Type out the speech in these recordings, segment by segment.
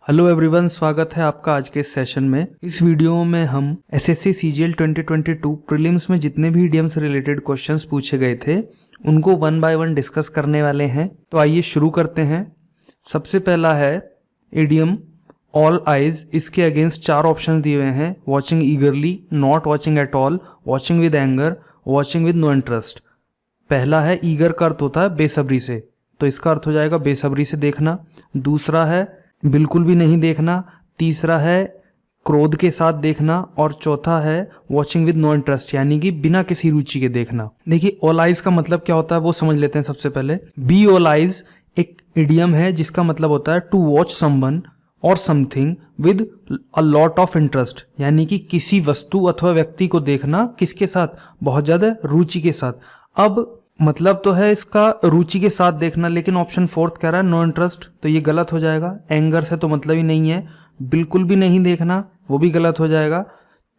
Hello everyone, स्वागत है आपका आज के इस सेशन में। इस वीडियो में हम एसएससी सीजीएल 2022 प्रीलिम्स में जितने भी इडियम से रिलेटेड क्वेश्चंस पूछे गए थे उनको वन बाय वन डिस्कस करने वाले हैं। तो आइए शुरू करते हैं। सबसे पहला है इडियम ऑल आइज। इसके अगेंस्ट 4 ऑप्शन दिए हुए हैं: watching eagerly, not watching at all, watching with anger, watching with no interest. पहला है ईगर का अर्थ होता है बेसब्री से, तो इसका अर्थ हो जाएगा बेसब्री से देखना। दूसरा है बिल्कुल भी नहीं देखना। तीसरा है क्रोध के साथ देखना। और चौथा है वॉचिंग विद नो इंटरेस्ट, यानी कि बिना किसी रुचि के देखना। देखिए ऑल आइज का मतलब क्या होता है वो समझ लेते हैं सबसे पहले। बी ऑल आइज एक इडियम है जिसका मतलब होता है टू वॉच समवन और something with a lot of interest, यानी कि किसी वस्तु अथवा व्यक्ति को देखना किसके साथ, बहुत ज्यादा रुचि के साथ। अब मतलब तो है इसका रुचि के साथ देखना, लेकिन ऑप्शन 4 कह रहा है नो इंटरेस्ट, तो ये गलत हो जाएगा। एंगर से तो मतलब ही नहीं है। बिल्कुल भी नहीं देखना, वो भी गलत हो जाएगा।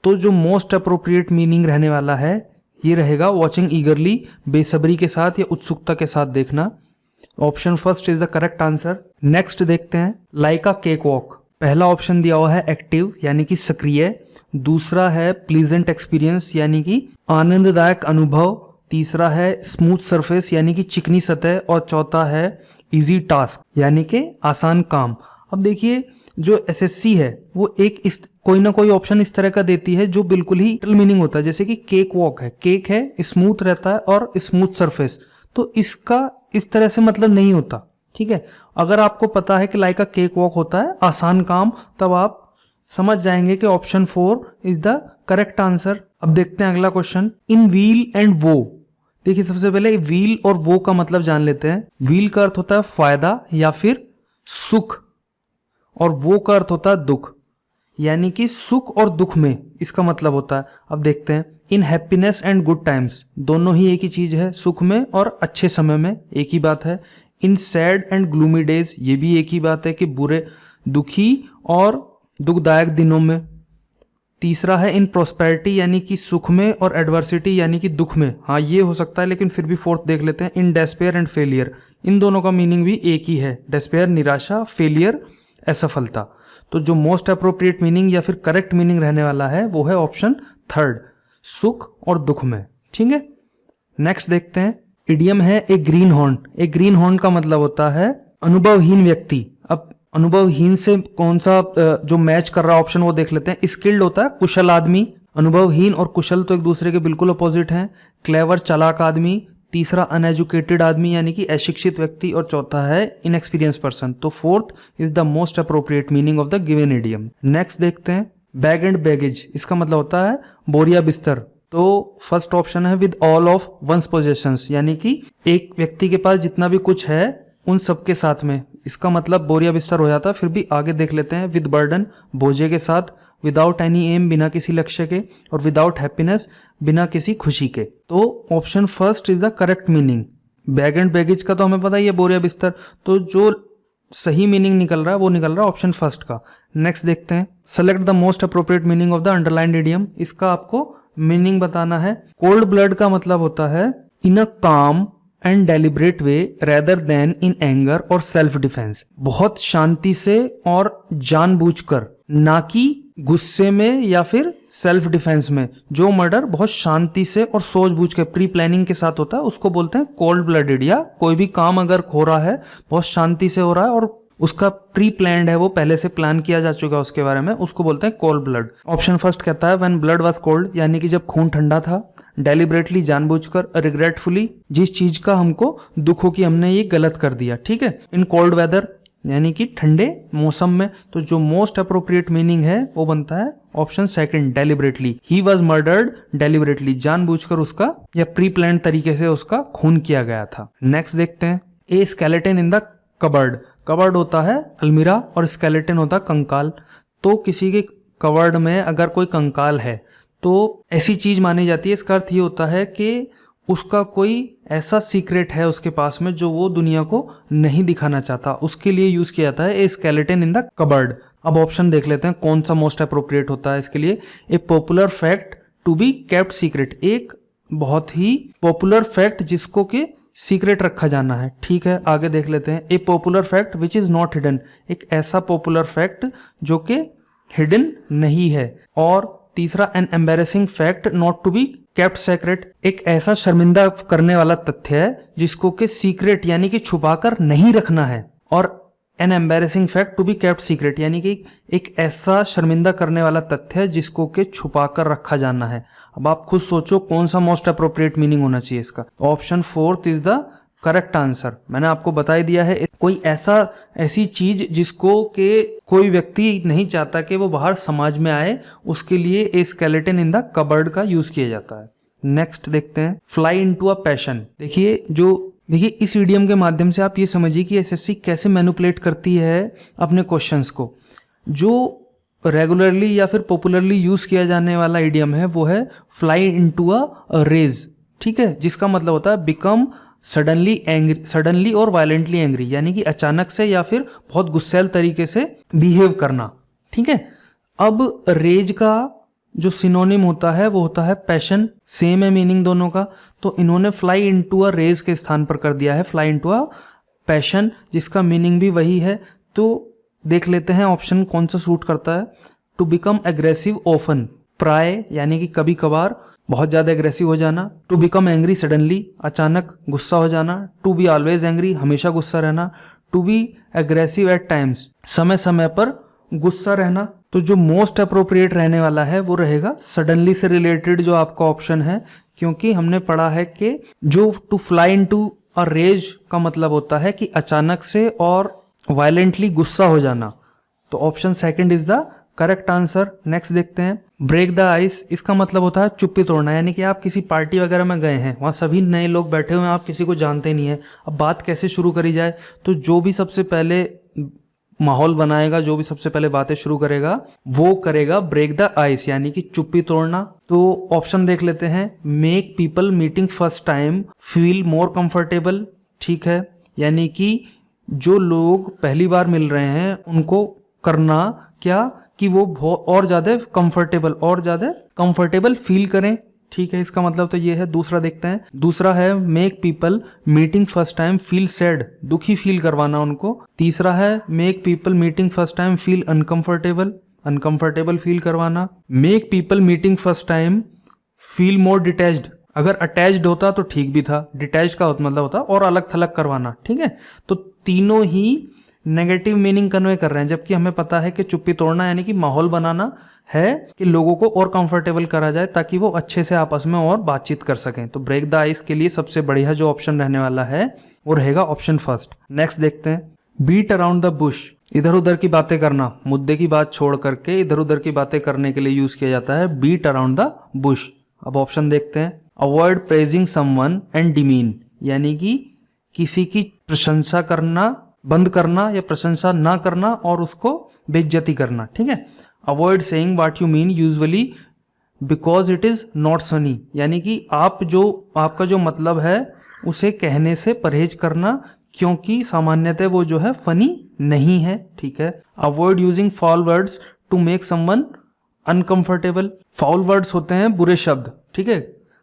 तो जो मोस्ट अप्रोप्रिएट मीनिंग रहने वाला है ये रहेगा वॉचिंग ईगरली, बेसब्री के साथ या उत्सुकता के साथ देखना। Option first is the correct answer. Next देखते हैं लाइक अ केक वॉक। पहला ऑप्शन दिया हुआ है एक्टिव, यानी कि सक्रिय। दूसरा है प्लीजेंट एक्सपीरियंस, यानी कि आनंददायक अनुभव। तीसरा है स्मूथ सरफेस, यानी कि चिकनी सतह। और चौथा है इजी टास्क, यानी कि आसान काम। अब देखिए जो एसएससी है वो एक कोई ना कोई ऑप्शन इस तरह का देती है जो बिल्कुल ही मीनिंग होता है। जैसे कि केक वॉक है, केक है, स्मूथ रहता है और स्मूथ सरफेस, तो इसका इस तरह से मतलब नहीं होता। ठीक है, अगर आपको पता है कि लाइक अ केक वॉक होता है आसान काम, तब आप समझ जाएंगे कि option 4 is the correct answer. अब देखते हैं अगला क्वेश्चन। इन व्हील एंड वो। देखिए सबसे पहले व्हील और वो का मतलब जान लेते हैं। व्हील का अर्थ होता है फायदा या फिर सुख, और वो का अर्थ होता है दुख, यानी कि सुख और दुख में इसका मतलब होता है। अब देखते हैं इन हैप्पीनेस एंड गुड टाइम्स, दोनों ही एक ही चीज है, सुख में और अच्छे समय में एक ही बात है। इन सैड एंड ग्लूमी डेज, ये भी एक ही बात है कि बुरे, दुखी और दुखदायक दिनों में। तीसरा है इन प्रोस्पेरिटी, यानी कि सुख में, और एडवर्सिटी यानी कि दुख में। हाँ ये हो सकता है, लेकिन फिर भी फोर्थ देख लेते हैं इन डेस्पेयर एंड फेलियर। इन दोनों का मीनिंग भी एक ही है, डेस्पेयर निराशा, फेलियर असफलता। तो जो मोस्ट अप्रोप्रिएट मीनिंग या फिर करेक्ट मीनिंग रहने वाला है वो है ऑप्शन 3, सुख और दुख में। ठीक है, नेक्स्ट देखते हैं। इडियम है ए ग्रीन हॉर्न। ए ग्रीन हॉर्न का मतलब होता है अनुभवहीन व्यक्ति। अब अनुभवहीन से कौन सा जो मैच कर रहा ऑप्शन वो देख लेते हैं। स्किल्ड होता है कुशल आदमी, अनुभवहीन और कुशल तो एक दूसरे के बिल्कुल अपोजिट हैं। क्लेवर चालाक आदमी। तीसरा अनएजुकेटेड आदमी, यानी कि अशिक्षित व्यक्ति। और चौथा है इनएक्सपीरियंस पर्सन। तो 4th is the most appropriate meaning of the given idiom. Next देखते हैं बैग एंड बैगेज। इसका मतलब होता है बोरिया बिस्तर। तो फर्स्ट ऑप्शन है with all of one's possessions, यानी कि एक व्यक्ति के पास जितना भी कुछ है उन सबके साथ में। इसका मतलब बोरिया बिस्तर हो जाता है। फिर भी आगे देख लेते हैं विद बर्डन, बोझे के साथ। विदाउट एनी एम, बिना किसी लक्ष्य के। और विदाउट हैप्पीनेस, बिना किसी खुशी के। तो option first is the correct meaning. Bag and baggage का तो हमें पता ही है बोरिया बिस्तर, तो जो सही मीनिंग निकल रहा है वो निकल रहा है ऑप्शन फर्स्ट का। नेक्स्ट देखते हैं select the most appropriate meaning of the underlined idiom. इसका आपको मीनिंग बताना है। कोल्ड ब्लड का मतलब होता है इन अ काम and deliberate way rather then in anger और सेल्फ डिफेंस। बहुत शांति से और जानबूझकर, ना कि गुस्से में या फिर सेल्फ डिफेंस में। जो मर्डर बहुत शांति से और सूझबूझ के प्री प्लानिंग के साथ होता है उसको बोलते हैं कोल्ड ब्लडेड। या कोई भी काम अगर हो रहा है बहुत शांति से हो रहा है और उसका प्री प्लान्ड है, वो पहले से प्लान किया जा चुका है उसके बारे में, उसको बोलते हैं कोल्ड ब्लड। ऑप्शन फर्स्ट कहता है व्हेन ब्लड वाज कोल्ड, यानी कि जब खून ठंडा था। डेलिबरेटली, जानबूझकर। रिग्रेटफुली, जिस चीज का हमको दुख हो कि हमने ये गलत कर दिया। ठीक है, इन कोल्ड वेदर, यानी कि ठंडे मौसम में। तो जो मोस्ट अप्रोप्रिएट मीनिंग है वो बनता है option second, deliberately. He was murdered deliberately, जानबूझकर उसका या प्री प्लान तरीके से उसका खून किया गया था। नेक्स्ट देखते हैं a skeleton in the cupboard. Cupboard होता है अलमीरा और स्केलेटन होता है कंकाल। तो किसी के कबर्ड में अगर कोई कंकाल है तो ऐसी चीज मानी जाती है। इसका अर्थ ये होता है कि उसका कोई ऐसा सीक्रेट है उसके पास में जो वो दुनिया को नहीं दिखाना चाहता, उसके लिए यूज किया जाता है ए स्केलेटन इन द कबर्ड। अब ऑप्शन देख लेते हैं कौन सा मोस्ट अप्रोप्रिएट होता है इसके लिए। A popular fact to be kept secret, एक बहुत ही पॉपुलर फैक्ट जिसको कि सीक्रेट रखा जाना है। ठीक है, आगे देख लेते हैं। ए popular fact which is not hidden, एक ऐसा पॉपुलर फैक्ट जो कि हिडन नहीं है। और तीसरा, an embarrassing fact not to be kept secret, एक ऐसा शर्मिंदा करने वाला तथ्य है जिसको कि सीक्रेट यानी कि छुपाकर नहीं रखना है। और an embarrassing fact to be kept secret यानी कि एक ऐसा शर्मिंदा करने वाला तथ्य है जिसको कि छुपाकर रखा जाना है। अब आप खुद सोचो कौन सा मोस्ट अप्रोप्रिएट मीनिंग होना चाहिए इसका। Option 4 is the correct answer. मैंने आपको बता ही दिया है, कोई ऐसी चीज जिसको के कोई व्यक्ति नहीं चाहता कि वो बाहर समाज में आए, उसके लिए ए स्केलेटन इन द कबर्ड का यूज किया जाता है। नेक्स्ट देखते हैं, फ्लाई इनटू अ पैशन। देखिए इस ईडियम के माध्यम से आप ये समझिए कि एसएससी कैसे मैनिपुलेट करती है अपने क्वेश्चंस को। जो रेगुलरली या फिर पॉपुलरली यूज किया जाने वाला ईडियम है वो है फ्लाई इनटू अ रेज। ठीक है, जिसका मतलब होता है बिकम सडनली और वायलेंटली एंग्री, यानी कि अचानक से या फिर बहुत गुस्सैल तरीके से बिहेव करना। ठीक है, अब रेज का जो सिनोनिम होता है वो होता है पैशन, सेम है मीनिंग दोनों का। तो इन्होंने फ्लाई इनटू अ रेज के स्थान पर कर दिया है फ्लाई इनटू अ पैशन, जिसका मीनिंग भी वही है। तो देख लेते हैं ऑप्शन कौन सा सूट करता है। टू बिकम एग्रेसिव ऑफन, प्राय यानी कि कभी कभार बहुत ज्यादा एग्रेसिव हो जाना। टू बिकम एंग्री सडनली, अचानक गुस्सा हो जाना। टू बी ऑलवेज एंग्री, हमेशा गुस्सा रहना। To be aggressive at times, समय समय पर गुस्सा रहना। तो जो मोस्ट अप्रोप्रिएट रहने वाला है वो रहेगा सडनली से रिलेटेड जो आपका ऑप्शन है, क्योंकि हमने पढ़ा है कि जो to fly into a rage का मतलब होता है कि अचानक से और वायलेंटली गुस्सा हो जाना। तो option second is the correct answer. Next देखते हैं, ब्रेक द आइस, इसका मतलब होता है चुप्पी तोड़ना, यानी कि आप किसी पार्टी वगैरह में गए हैं, वहाँ सभी नए लोग बैठे हुए हैं, आप किसी को जानते नहीं है। अब बात कैसे शुरू करी जाए, तो जो भी सबसे पहले माहौल बनाएगा, जो भी सबसे पहले बातें शुरू करेगा वो करेगा ब्रेक द आइस, यानी कि चुप्पी तोड़ना। तो ऑप्शन देख लेते हैं, make people meeting first time feel more comfortable. ठीक है, यानी कि जो लोग पहली बार मिल रहे हैं उनको करना क्या कि वो और ज्यादा कंफर्टेबल फील करें। ठीक है, इसका मतलब तो ये है। दूसरा देखते हैं, दूसरा है make people meeting first time feel sad, दुखी फील करवाना उनको। तीसरा है make people meeting first time feel uncomfortable feel करवाना। Make people meeting first time feel more detached, अगर अटैच्ड होता तो ठीक भी था, डिटैच का मतलब होता और अलग थलग करवाना। ठीक है, तो तीनों ही नेगेटिव मीनिंग कन्वे कर रहे हैं, जबकि हमें पता है कि चुप्पी तोड़ना यानी कि माहौल बनाना है कि लोगों को और कंफर्टेबल करा जाए ताकि वो अच्छे से आपस में और बातचीत कर सकें। तो ब्रेक द आइस के लिए सबसे बढ़िया जो ऑप्शन रहने वाला है वो रहेगा ऑप्शन फर्स्ट। नेक्स्ट देखते हैं, बीट अराउंड द बुश, इधर उधर की बातें करना, मुद्दे की बात छोड़ करके इधर उधर की बातें करने के लिए यूज किया जाता है बीट अराउंड द बुश। अब ऑप्शन देखते हैं, avoid praising someone and demean, यानी कि किसी की प्रशंसा करना बंद करना या प्रशंसा ना करना और उसको बेइज्जती करना। ठीक है, avoid saying what you mean usually because it is not Sunny, यानी कि आपका जो मतलब है उसे कहने से परहेज करना क्योंकि सामान्यतः वो जो है फनी नहीं है। ठीक है, avoid using foul words to make someone uncomfortable, foul words होते हैं बुरे शब्द। ठीक है,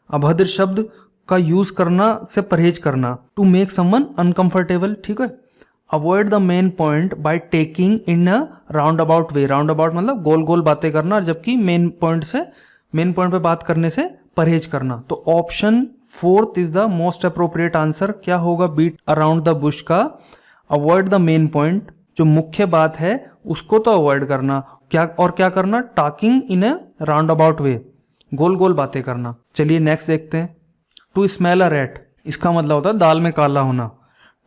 अभद्र शब्द का यूज करना से परहेज करना, टू मेक समवन अनकंफर्टेबल। ठीक है, avoid the main point by taking in a roundabout way, round about मतलब गोल गोल बातें करना, जबकि मेन पॉइंट पे बात करने से परहेज करना। तो option fourth is the most appropriate answer. क्या होगा बीट अराउंड द बुश का? अवॉइड द मेन पॉइंट, जो मुख्य बात है उसको तो अवॉइड करना, क्या करना, talking in a roundabout way, गोल गोल बातें करना। चलिए नेक्स्ट देखते हैं, टू स्मेल अ रैट, इसका मतलब होता है दाल में काला होना।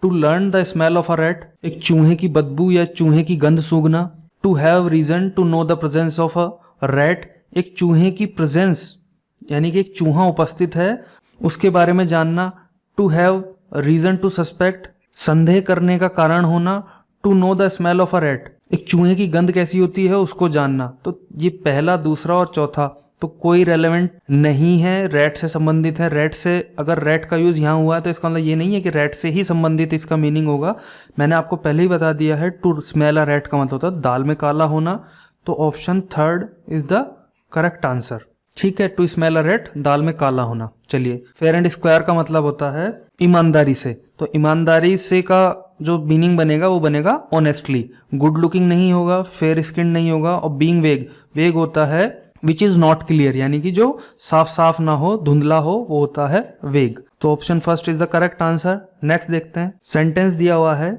To learn the smell of a rat, एक चूहे की बदबू या चूहे की गंध सूंघना। To have reason to know the presence of a rat, एक चूहे की प्रेजेंस यानी कि एक चूहा उपस्थित है उसके बारे में जानना। To have reason to suspect, संदेह करने का कारण होना। To know the smell of a rat, एक चूहे की गंध कैसी होती है उसको जानना। तो ये पहला, दूसरा और चौथा तो कोई रेलेवेंट नहीं है, रैट से संबंधित है। रैट से अगर रैट का यूज यहाँ हुआ है तो इसका मतलब ये नहीं है कि रैट से ही संबंधित इसका मीनिंग होगा। मैंने आपको पहले ही बता दिया है, टू स्मेल अ रैट का मतलब होता है दाल में काला होना। तो option third is the correct answer. ठीक है, टू स्मेल अ रैट, दाल में काला होना। चलिए, फेयर एंड स्क्वायर का मतलब होता है ईमानदारी से। तो ईमानदारी से का जो मीनिंग बनेगा वो बनेगा ऑनेस्टली। गुड लुकिंग नहीं होगा, फेयर स्किन नहीं होगा, और बीइंग वेग, वेग होता है विच इज नॉट क्लियर, यानी कि जो साफ साफ ना हो, धुंधला हो, वो होता है वेग। तो option first is the correct answer. Next देखते हैं, सेंटेंस दिया हुआ है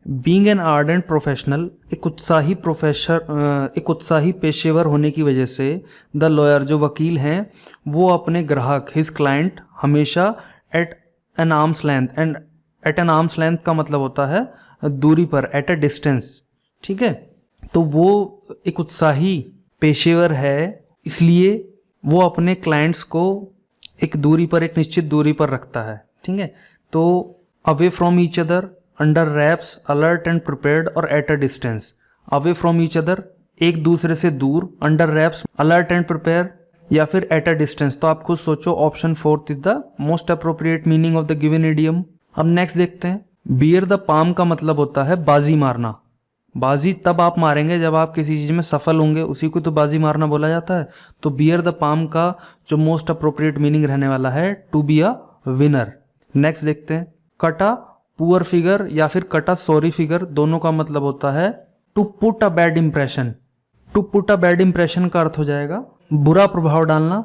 बीइंग एन आर्डेंट प्रोफेशनल, एक उत्साही पेशेवर होने की वजह से द लॉयर, जो वकील हैं, वो अपने ग्राहक हिज क्लाइंट हमेशा at an arm's length, and at an arm's length का मतलब होता है दूरी पर, एट अ डिस्टेंस, ठीक है। तो वो एक उत्साही पेशेवर है, इसलिए वो अपने क्लाइंट्स को एक दूरी पर, एक निश्चित दूरी पर रखता है, ठीक है। तो away from each other, under wraps, alert and prepared, और at a distance. Away from each other, एक दूसरे से दूर, under wraps, alert and prepare, या फिर एट अ डिस्टेंस। तो आप खुद सोचो, option fourth is the most appropriate meaning of the given idiom. अब नेक्स्ट देखते हैं, बियर द पाम का मतलब होता है बाजी मारना। बाजी तब आप मारेंगे जब आप किसी चीज में सफल होंगे, उसी को तो बाजी मारना बोला जाता है। तो बियर द पाम का जो मोस्ट अप्रोप्रिएट मीनिंग रहने वाला है to be a winner. Next देखते हैं, कट अ पुअर फिगर या फिर कट अ सॉरी फिगर, दोनों का मतलब होता है to put a bad impression. To put a bad impression का अर्थ हो जाएगा बुरा प्रभाव डालना।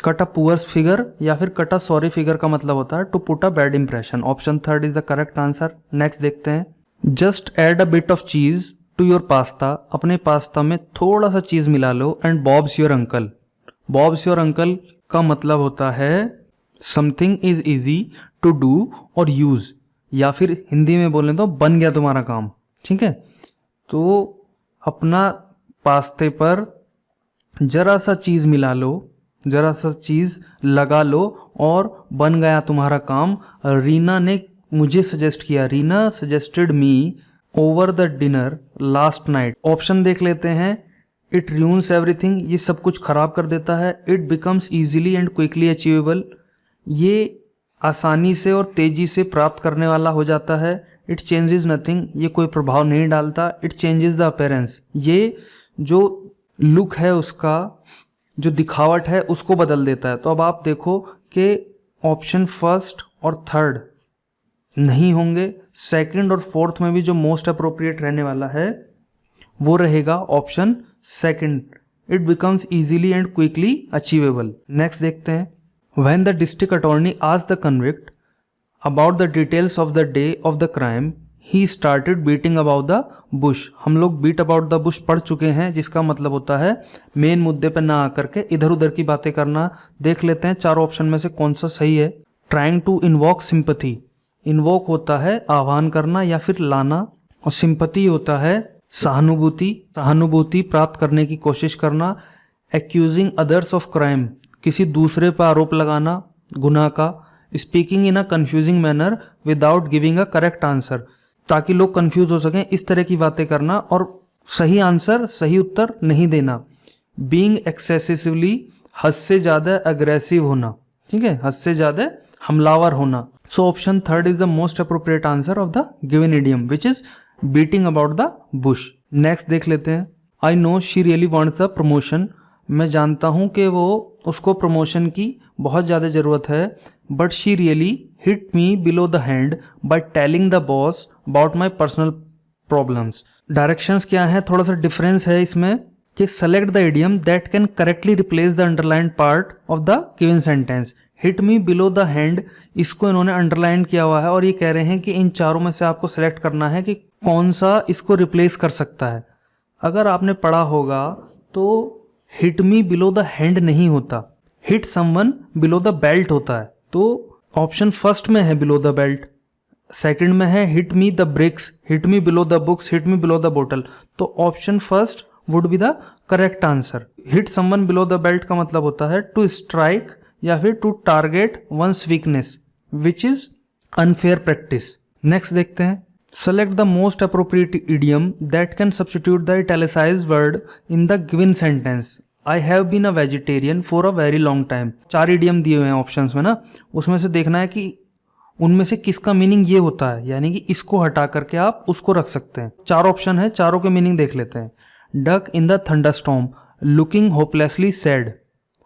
कट अ पुअर फिगर या फिर कट अ सॉरी फिगर का मतलब होता है to put a bad impression. Option third is the correct answer. Next देखते हैं, just add a bit of cheese to your pasta, अपने पास्ता में थोड़ा सा चीज मिला लो, and Bob's your uncle. Bob's your uncle का मतलब होता है something is easy to do और यूज, या फिर हिंदी में बोलें तो बन गया तुम्हारा काम, ठीक है। तो अपना पास्ते पर जरा सा चीज मिला लो, जरा सा चीज लगा लो, और बन गया तुम्हारा काम। रीना ने मुझे सजेस्ट किया, Reena suggested me over the dinner last night. Option देख लेते हैं, इट रूइंस एवरीथिंग, ये सब कुछ खराब कर देता है। It becomes easily and quickly achievable, ये आसानी से और तेजी से प्राप्त करने वाला हो जाता है। इट चेंजेस नथिंग, ये कोई प्रभाव नहीं डालता। इट चेंजेस द अपीयरेंस, ये जो लुक है उसका, जो दिखावट है उसको बदल देता है। तो अब आप देखो कि ऑप्शन फर्स्ट और थर्ड नहीं होंगे, सेकंड और फोर्थ में भी जो मोस्ट अप्रोप्रिएट रहने वाला है वो रहेगा option second, it becomes easily and quickly achievable. Next देखते हैं, when the district attorney asked the convict about the details of the day of the crime, he started beating about the Bush. हम लोग beat about the Bush पढ़ चुके हैं, जिसका मतलब होता है मेन मुद्दे पर ना आकर के इधर उधर की बातें करना। देख लेते हैं चारों ऑप्शन में से कौन सा सही है। Trying to invoke sympathy, invoke होता है आह्वान करना या फिर लाना, और सिंपैथी होता है सहानुभूति, सहानुभूति प्राप्त करने की कोशिश करना। एक्यूजिंग अदर्स ऑफ क्राइम, किसी दूसरे पर आरोप लगाना गुनाह का। Speaking in a confusing manner without giving a correct answer, ताकि लोग कंफ्यूज हो सकें, इस तरह की बातें करना और सही आंसर, सही उत्तर नहीं देना। बीइंग एक्सेसिवली, हद से ज़्यादा अग्रेसिव होना, ठीक है, हद से ज़्यादा हमलावर होना। सो option third is the most appropriate answer of the given idiom which is beating about the Bush. Next देख लेते हैं, I know she really wants the promotion, मैं जानता हूं कि वो उसको प्रमोशन की बहुत ज़्यादा ज़रूरत है। But she really hit me below the hand by telling the boss about my personal problems. Directions क्या है, थोड़ा सा डिफरेंस है इसमें कि select the idiom that can correctly replace the underlined part of the given sentence. Hit me below the hand, इसको इन्होंने underline किया हुआ है और ये कह रहे हैं कि इन चारों में से आपको सेलेक्ट करना है कि कौन सा इसको रिप्लेस कर सकता है। अगर आपने पढ़ा होगा तो hit me below the hand नहीं होता, hit someone below the belt होता है। तो ऑप्शन फर्स्ट में है बिलो द बेल्ट, सेकंड में है hit me the bricks, hit me below the books, hit me below the bottle. तो option first would be the correct answer. Hit someone below the belt का मतलब होता है to strike या फिर to target one's weakness which is unfair practice. Next देखते हैं, select the most appropriate idiom that can substitute the italicised word in the given sentence. I have been a vegetarian for a very long time. 4 idiom दिए हुए हैं options में ना, उसमें से देखना है कि उनमें से किसका मीनिंग ये होता है, यानी कि इसको हटा करके आप उसको रख सकते हैं। 4 ऑप्शन है, चारों के मीनिंग देख लेते हैं। Duck in the thunderstorm, looking hopelessly sad,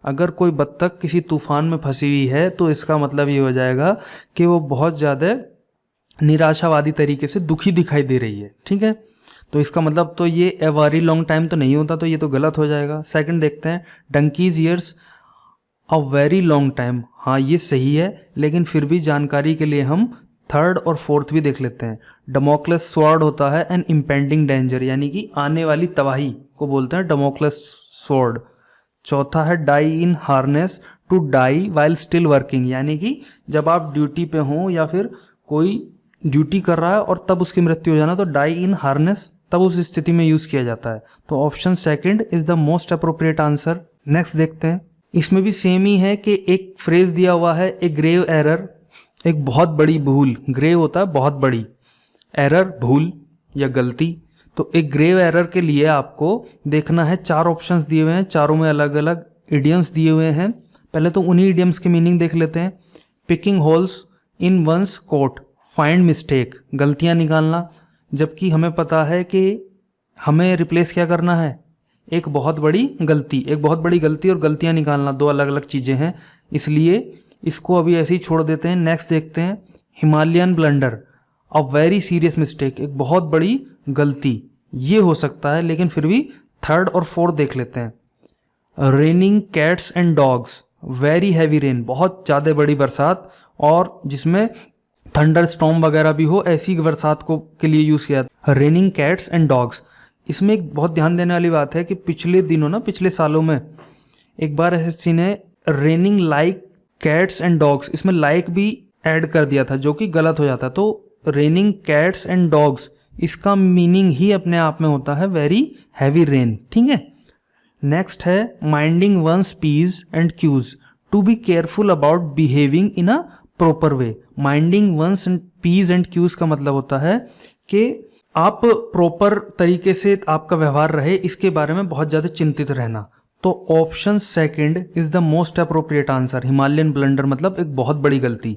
अगर कोई बत्तख किसी तूफान में फंसी हुई है तो इसका मतलब ये हो जाएगा कि वो बहुत ज़्यादा निराशावादी तरीके से दुखी दिखाई दे रही है, ठीक है। तो इसका मतलब तो ये ए वेरी लॉन्ग टाइम तो नहीं होता, तो ये तो गलत हो जाएगा। सेकंड देखते हैं, donkeys years a very long time, हाँ ये सही है, लेकिन फिर भी जानकारी के लिए हम थर्ड और फोर्थ भी देख लेते हैं। डमोक्लस स्वॉर्ड होता है एन इम्पेंडिंग डेंजर, यानी कि आने वाली तबाही को बोलते हैं डमोक्लस स्वॉर्ड। चौथा है die in harness, to die while still working, यानी कि जब आप ड्यूटी पे हों या फिर कोई ड्यूटी कर रहा है और तब उसकी मृत्यु हो जाना, तो डाई इन हार्नेस तब उस स्थिति में यूज किया जाता है। तो option second is the most appropriate answer. Next देखते हैं, इसमें भी सेम ही है कि एक फ्रेज दिया हुआ है, ए ग्रेव एरर, एक बहुत बड़ी भूल, ग्रेव होता है बहुत बड़ी, एरर भूल या गलती। तो एक ग्रेव एरर के लिए आपको देखना है, चार ऑप्शंस दिए हुए हैं, चारों में अलग अलग इडियम्स दिए हुए हैं। पहले तो उन्हीं इडियम्स के मीनिंग देख लेते हैं। Picking holes in one's coat, find mistake, गलतियां निकालना, जबकि हमें पता है कि हमें रिप्लेस क्या करना है, एक बहुत बड़ी गलती। एक बहुत बड़ी गलती और गलतियां निकालना दो अलग अलग चीज़ें हैं, इसलिए इसको अभी ऐसे ही छोड़ देते हैं। नेक्स्ट देखते हैं, Himalayan blunder, a very serious mistake, एक बहुत बड़ी गलती, ये हो सकता है, लेकिन फिर भी थर्ड और फोर्थ देख लेते हैं। Raining cats and dogs, very heavy rain, बहुत ज़्यादा बड़ी बरसात और जिसमें थंडर स्टॉर्म वगैरह भी हो, ऐसी बरसात को के लिए यूज़ किया। रेनिंग कैट्स एंड डॉग्स, इसमें एक बहुत ध्यान देने वाली बात है कि पिछले दिनों ना, पिछले सालों में एक बार एसएससी ने raining like cats and dogs, इसमें लाइक भी ऐड कर दिया था, जो कि गलत हो जाता। तो रेनिंग कैट्स एंड डॉग्स, इसका मीनिंग ही अपने आप में होता है वेरी हैवी रेन, ठीक है। नेक्स्ट है, minding one's p's and q's, to be careful about behaving in a proper way. Minding one's p's and q's का मतलब होता है कि आप प्रॉपर तरीके से आपका व्यवहार रहे, इसके बारे में बहुत ज़्यादा चिंतित रहना। तो option second is the most appropriate answer. Himalayan blunder मतलब एक बहुत बड़ी गलती,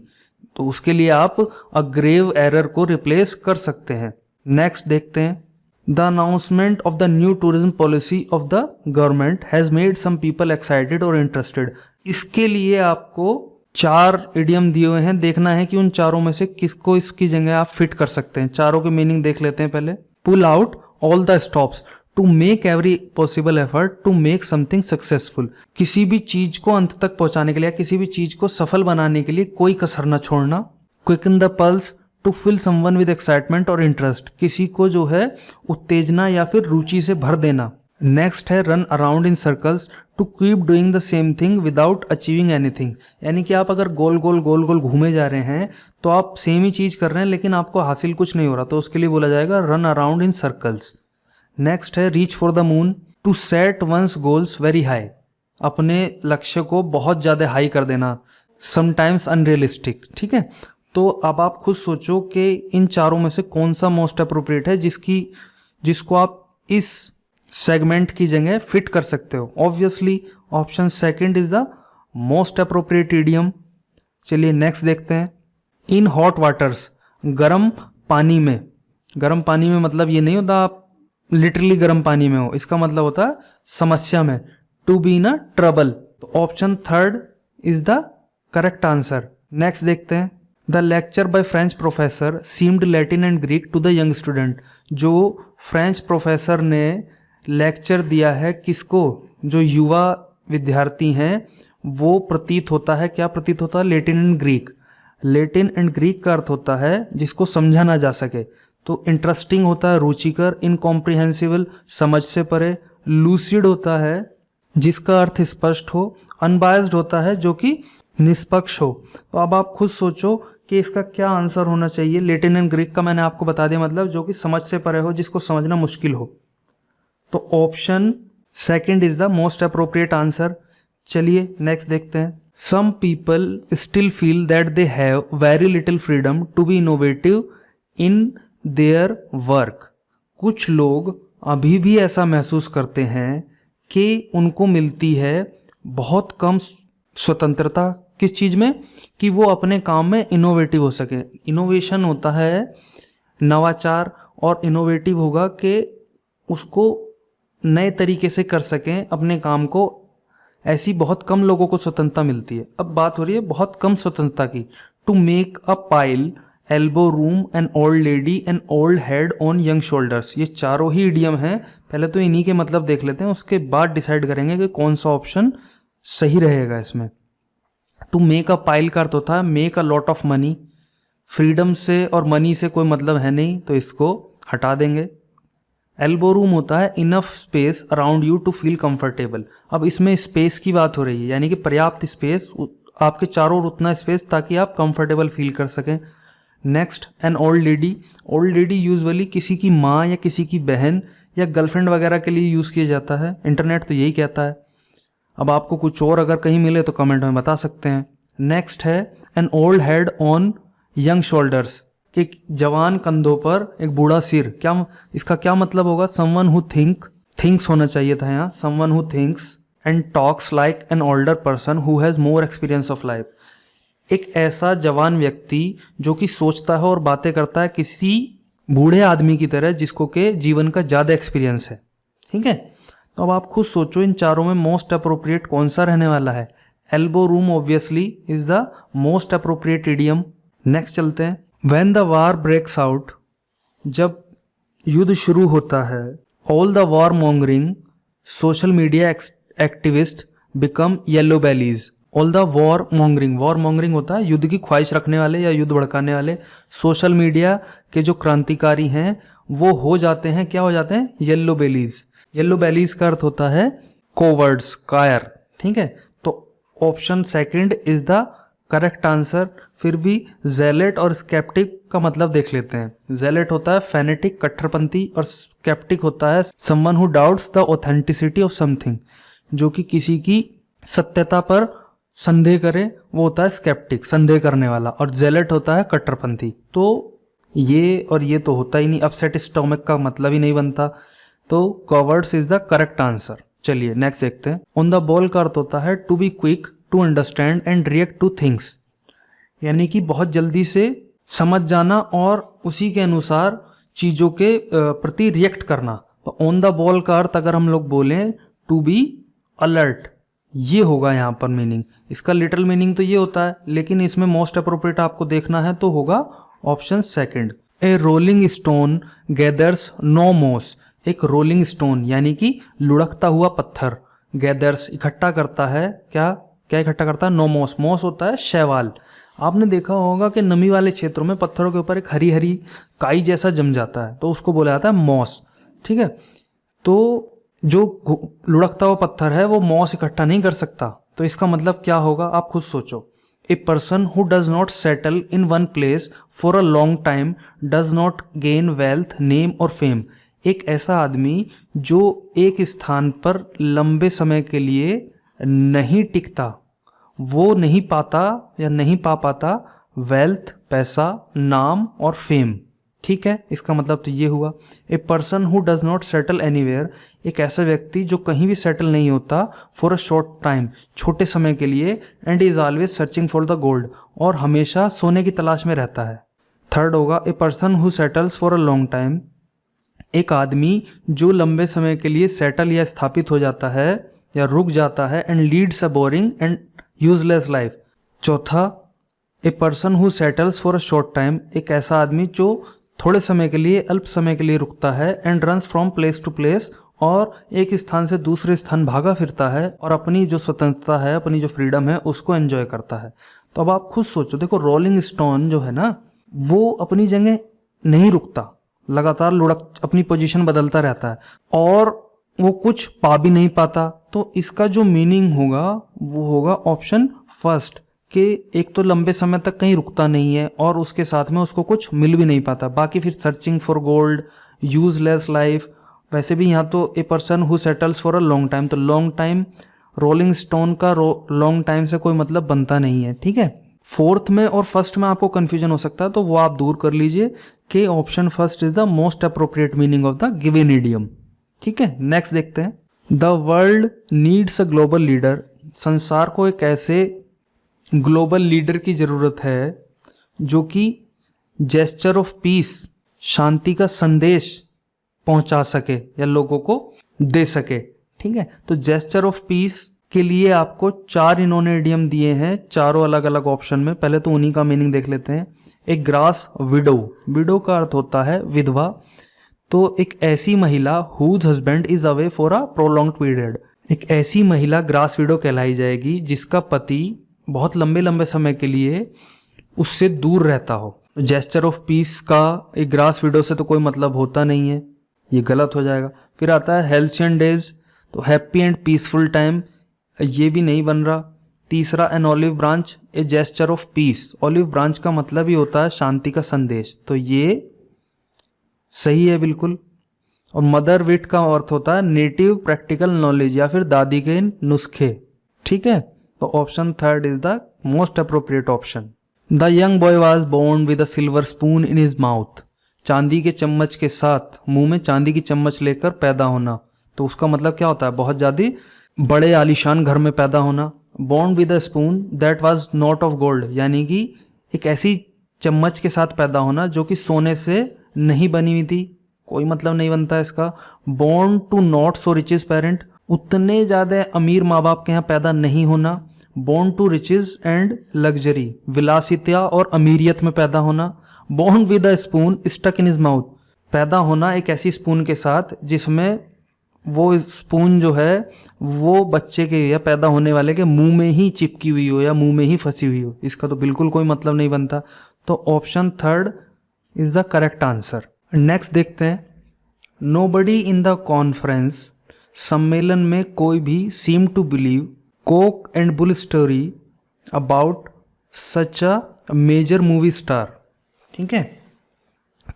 तो उसके लिए आप अ ग्रेव एरर को रिप्लेस कर सकते हैं। नेक्स्ट देखते हैं, the announcement of the new tourism policy of the government has made some people excited और इंटरेस्टेड। इसके लिए आपको चार इडियम दिए हुए हैं, देखना है कि उन चारों में से किसको इसकी जगह आप फिट कर सकते हैं। चारों के मीनिंग देख लेते हैं पहले। Pull out all the stops, to make every possible effort to make something successful, किसी भी चीज को अंत तक पहुंचाने के लिए, किसी भी चीज को सफल बनाने के लिए कोई कसर न छोड़ना। Quicken the pulse, to fill someone with excitement और इंटरेस्ट, किसी को जो है उत्तेजना या फिर रुचि से भर देना। नेक्स्ट है, run around in circles, to keep doing the same thing without achieving anything, यानी कि आप अगर गोल गोल घूमे जा रहे हैं तो आप सेम ही चीज कर रहे हैं लेकिन आपको हासिल कुछ नहीं हो रहा, तो उसके लिए बोला जाएगा run around in circles. Next है, reach for the moon, to set one's goals very high, अपने लक्ष्य को बहुत ज़्यादा हाई कर देना, समटाइम्स अनरियलिस्टिक, ठीक है। तो अब आप खुद सोचो कि इन चारों में से कौन सा मोस्ट अप्रोप्रिएट है जिसको आप इस सेगमेंट की जगह फिट कर सकते हो। Obviously option second is the most appropriate idiom. चलिए नेक्स्ट देखते हैं, इन हॉट वाटर्स, गर्म पानी में। गर्म पानी में मतलब ये नहीं होता आप लिटरली गर्म पानी में हो, इसका मतलब होता है समस्या में, to be in a trouble. तो option third is the correct answer. Next देखते हैं, the lecture by French professor seemed Latin and Greek to the young student, जो फ्रेंच प्रोफेसर ने लेक्चर दिया है किसको, जो युवा विद्यार्थी हैं, वो प्रतीत होता है, क्या प्रतीत होता है, Latin and Greek. Latin and Greek का अर्थ होता है जिसको समझा ना जा सके, तो इंटरेस्टिंग होता है रुचिकर, इनकॉम्प्रिहेंसिबल समझ से परे, लूसिड होता है जिसका अर्थ स्पष्ट हो, अनबायस्ड होता है जो कि निष्पक्ष हो। तो अब आप खुद सोचो कि इसका क्या आंसर होना चाहिए। लैटिन एंड ग्रीक का मैंने आपको बता दिया, मतलब जो कि समझ से परे हो, जिसको समझना मुश्किल हो। तो option second is the most appropriate answer. चलिए नेक्स्ट देखते हैं, some people still feel that they have very little freedom to be innovative in their work, कुछ लोग अभी भी ऐसा महसूस करते हैं कि उनको मिलती है बहुत कम स्वतंत्रता, किस चीज़ में, कि वो अपने काम में इनोवेटिव हो सके। इनोवेशन होता है नवाचार, और इनोवेटिव होगा कि उसको नए तरीके से कर सकें, अपने काम को ऐसी बहुत कम लोगों को स्वतंत्रता मिलती है। अब बात हो रही है बहुत कम स्वतंत्रता की। To make a pile, elbow room, an old lady, an old head on young shoulders. ये चारों ही इडियम हैं। पहले तो इन्हीं के मतलब देख लेते हैं, उसके बाद डिसाइड करेंगे कि कौन सा ऑप्शन सही रहेगा इसमें। टू मेक अ पाइल का अर्थ होता है make a lot of money. Freedom से और मनी से कोई मतलब है नहीं, तो इसको हटा देंगे। एल्बो रूम होता है enough space around you to feel comfortable. अब इसमें स्पेस की बात हो रही है, यानी कि पर्याप्त स्पेस, आपके चारों ओर उतना स्पेस ताकि आप कंफर्टेबल फील कर सकें। Next, N old lady. Old lady usually किसी की माँ या किसी की बहन या गर्लफ्रेंड वगैरह के लिए यूज़ किया जाता है। इंटरनेट तो यही कहता है। अब आपको कुछ और अगर कहीं मिले तो कमेंट में बता सकते हैं। नेक्स्ट है N old head on young shoulders, कि जवान कंधों पर एक बूढ़ा सिर। क्या इसका क्या मतलब होगा? समवन हु थिंक्स होना चाहिए था यहाँ, someone who thinks and talks like an older person who has more experience of life. एक ऐसा जवान व्यक्ति जो कि सोचता है और बातें करता है किसी बूढ़े आदमी की तरह जिसको के जीवन का ज़्यादा एक्सपीरियंस है। ठीक है, तो अब आप खुद सोचो इन चारों में मोस्ट अप्रोप्रिएट कौन सा रहने वाला है। Elbow room obviously is the most appropriate idiom. Next चलते हैं। When the war breaks out, जब युद्ध शुरू होता है। All the war mongering social media activist become yellow bellies. All the war mongering होता है युद्ध की ख्वाहिश रखने वाले या युद्ध भड़काने वाले। सोशल मीडिया के जो क्रांतिकारी हैं वो हो जाते हैं, क्या हो जाते हैं? येलो बेलीज। येलो बेलीज का अर्थ होता है कोवर्ड्स, कायर। ठीक है, तो option second is the correct answer. फिर भी जेलेट और स्केप्टिक का मतलब देख लेते हैं। जेलेट होता है फैनेटिक, कट्टरपंथी, और स्केप्टिक होता है someone who doubts the authenticity of something, जो कि किसी की सत्यता पर संदेह करे, वो होता है स्केप्टिक, संदेह करने वाला। और जेलेट होता है कट्टरपंथी। तो ये और ये तो होता ही नहीं, अपसेट स्टोमक का मतलब ही नहीं बनता। तो cowards is the correct answer. चलिए नेक्स्ट देखते हैं। ऑन द बॉल का अर्थ होता है to be quick, to understand and react to things, यानी कि बहुत जल्दी से समझ जाना और उसी के अनुसार चीज़ों के प्रति रिएक्ट करना। तो ऑन द बॉल का अर्थ अगर हम लोग बोलें टू बी अलर्ट, ये होगा यहाँ पर मीनिंग। इसका लिटरल मीनिंग तो ये होता है, लेकिन इसमें मोस्ट अप्रोप्रिएट आपको देखना है तो होगा ऑप्शन सेकंड। ए रोलिंग स्टोन गैदर्स नो मोस। एक रोलिंग स्टोन यानी कि लुढ़कता हुआ पत्थर, गैदर्स इकट्ठा करता है, क्या इकट्ठा करता है? नो मोस। मोस होता है शैवाल। आपने देखा होगा कि नमी वाले क्षेत्रों में पत्थरों के ऊपर एक हरी हरी काई जैसा जम जाता है, तो उसको बोला जाता है मॉस। ठीक है, तो जो लुढ़कता हुआ पत्थर है वो मॉस इकट्ठा नहीं कर सकता। तो इसका मतलब क्या होगा, आप खुद सोचो। ए person who does not settle in one place for a long time does not gain wealth, name और फेम। एक ऐसा आदमी जो एक स्थान पर लंबे समय के लिए नहीं टिकता, वो नहीं पाता या नहीं पा पाता वेल्थ, पैसा, नाम और फेम। ठीक है, इसका मतलब तो ये हुआ। ए person who does not settle anywhere, एक ऐसा व्यक्ति जो कहीं भी सेटल नहीं होता, फॉर अ शॉर्ट टाइम, छोटे समय के लिए, and is always searching for the gold, और हमेशा सोने की तलाश में रहता है। थर्ड होगा ए person who settles for a long time, एक आदमी जो लंबे समय के लिए सेटल या स्थापित हो जाता है या रुक जाता है, and leads a boring and useless life. चौथा, a person who settles for a short time, एक ऐसा आदमी जो थोड़े समय के लिए, अल्प समय के लिए रुकता है, and runs from place to place, और एक स्थान से दूसरे स्थान भागा फिरता है और अपनी जो स्वतंत्रता है, अपनी जो फ्रीडम है उसको एंजॉय करता है। तो अब आप खुद सोचो, देखो रोलिंग स्टोन जो है ना वो अपनी जगह नहीं रुकता, लगातार लुढ़क अपनी पोजीशन बदलता रहता है और वो कुछ पा भी नहीं पाता। तो इसका जो मीनिंग होगा वो होगा ऑप्शन फर्स्ट, कि एक तो लंबे समय तक कहीं रुकता नहीं है और उसके साथ में उसको कुछ मिल भी नहीं पाता। बाकी फिर searching for gold, useless life, वैसे भी यहाँ तो ए person who settles for a long time, तो लॉन्ग टाइम रोलिंग स्टोन का लॉन्ग टाइम से कोई मतलब बनता नहीं है। ठीक है, फोर्थ में और फर्स्ट में आपको कंफ्यूजन हो सकता है, तो वो आप दूर कर लीजिए कि option first is the most appropriate meaning of the given idiom. ठीक है, नेक्स्ट देखते हैं। The world needs a global leader, संसार को एक ऐसे ग्लोबल लीडर की ज़रूरत है जो कि जेस्चर ऑफ पीस, शांति का संदेश पहुंचा सके या लोगों को दे सके। ठीक है, तो जेस्चर ऑफ पीस के लिए आपको 4 इन्होंने इडियम दिए हैं, चारों अलग अलग ऑप्शन में। पहले तो उन्हीं का मीनिंग देख लेते हैं। एक ग्रास विडो, विडो का अर्थ होता है विधवा। तो एक ऐसी महिला whose husband is away for a prolonged period, एक ऐसी महिला ग्रास विडो कहलाई जाएगी जिसका पति बहुत लंबे लंबे समय के लिए उससे दूर रहता हो। जेस्चर ऑफ पीस का एक ग्रास विडो से तो कोई मतलब होता नहीं है, ये गलत हो जाएगा। फिर आता है हेल्सियन डेज, तो हैप्पी एंड पीसफुल टाइम, ये भी नहीं बन रहा। तीसरा an olive branch, a gesture of peace, olive branch का मतलब ही होता है शांति का संदेश, तो ये सही है बिल्कुल। और मदर विट का अर्थ होता है नेटिव प्रैक्टिकल नॉलेज या फिर दादी के नुस्खे, ठीक है। तो option third is the most appropriate option. The young boy was born with a silver spoon in his mouth, चांदी के चम्मच के साथ मुंह में चांदी की चम्मच लेकर पैदा होना, तो उसका मतलब क्या होता है, बहुत ज़्यादा बड़े आलीशान घर में पैदा होना। Born with a spoon that was not of gold, यानी कि एक ऐसी चम्मच के साथ पैदा होना जो कि सोने से नहीं बनी हुई थी, कोई मतलब नहीं बनता इसका। Born to not so riches parent, उतने ज़्यादा अमीर माँ बाप के यहाँ पैदा नहीं होना। Born to riches and luxury, विलासिता और अमीरियत में पैदा होना। Born with a spoon stuck in his mouth, पैदा होना एक ऐसी स्पून के साथ जिसमें वो स्पून जो है वो बच्चे के या पैदा होने वाले के मुंह में ही चिपकी हुई हो या मुंह में ही फंसी हुई हो, इसका तो बिल्कुल कोई मतलब नहीं बनता। तो option third is the correct answer. Next देखते हैं। नोबडी इन द कॉन्फ्रेंस, सम्मेलन में कोई भी seem to believe cock and bull story about such a major movie star, ठीक है।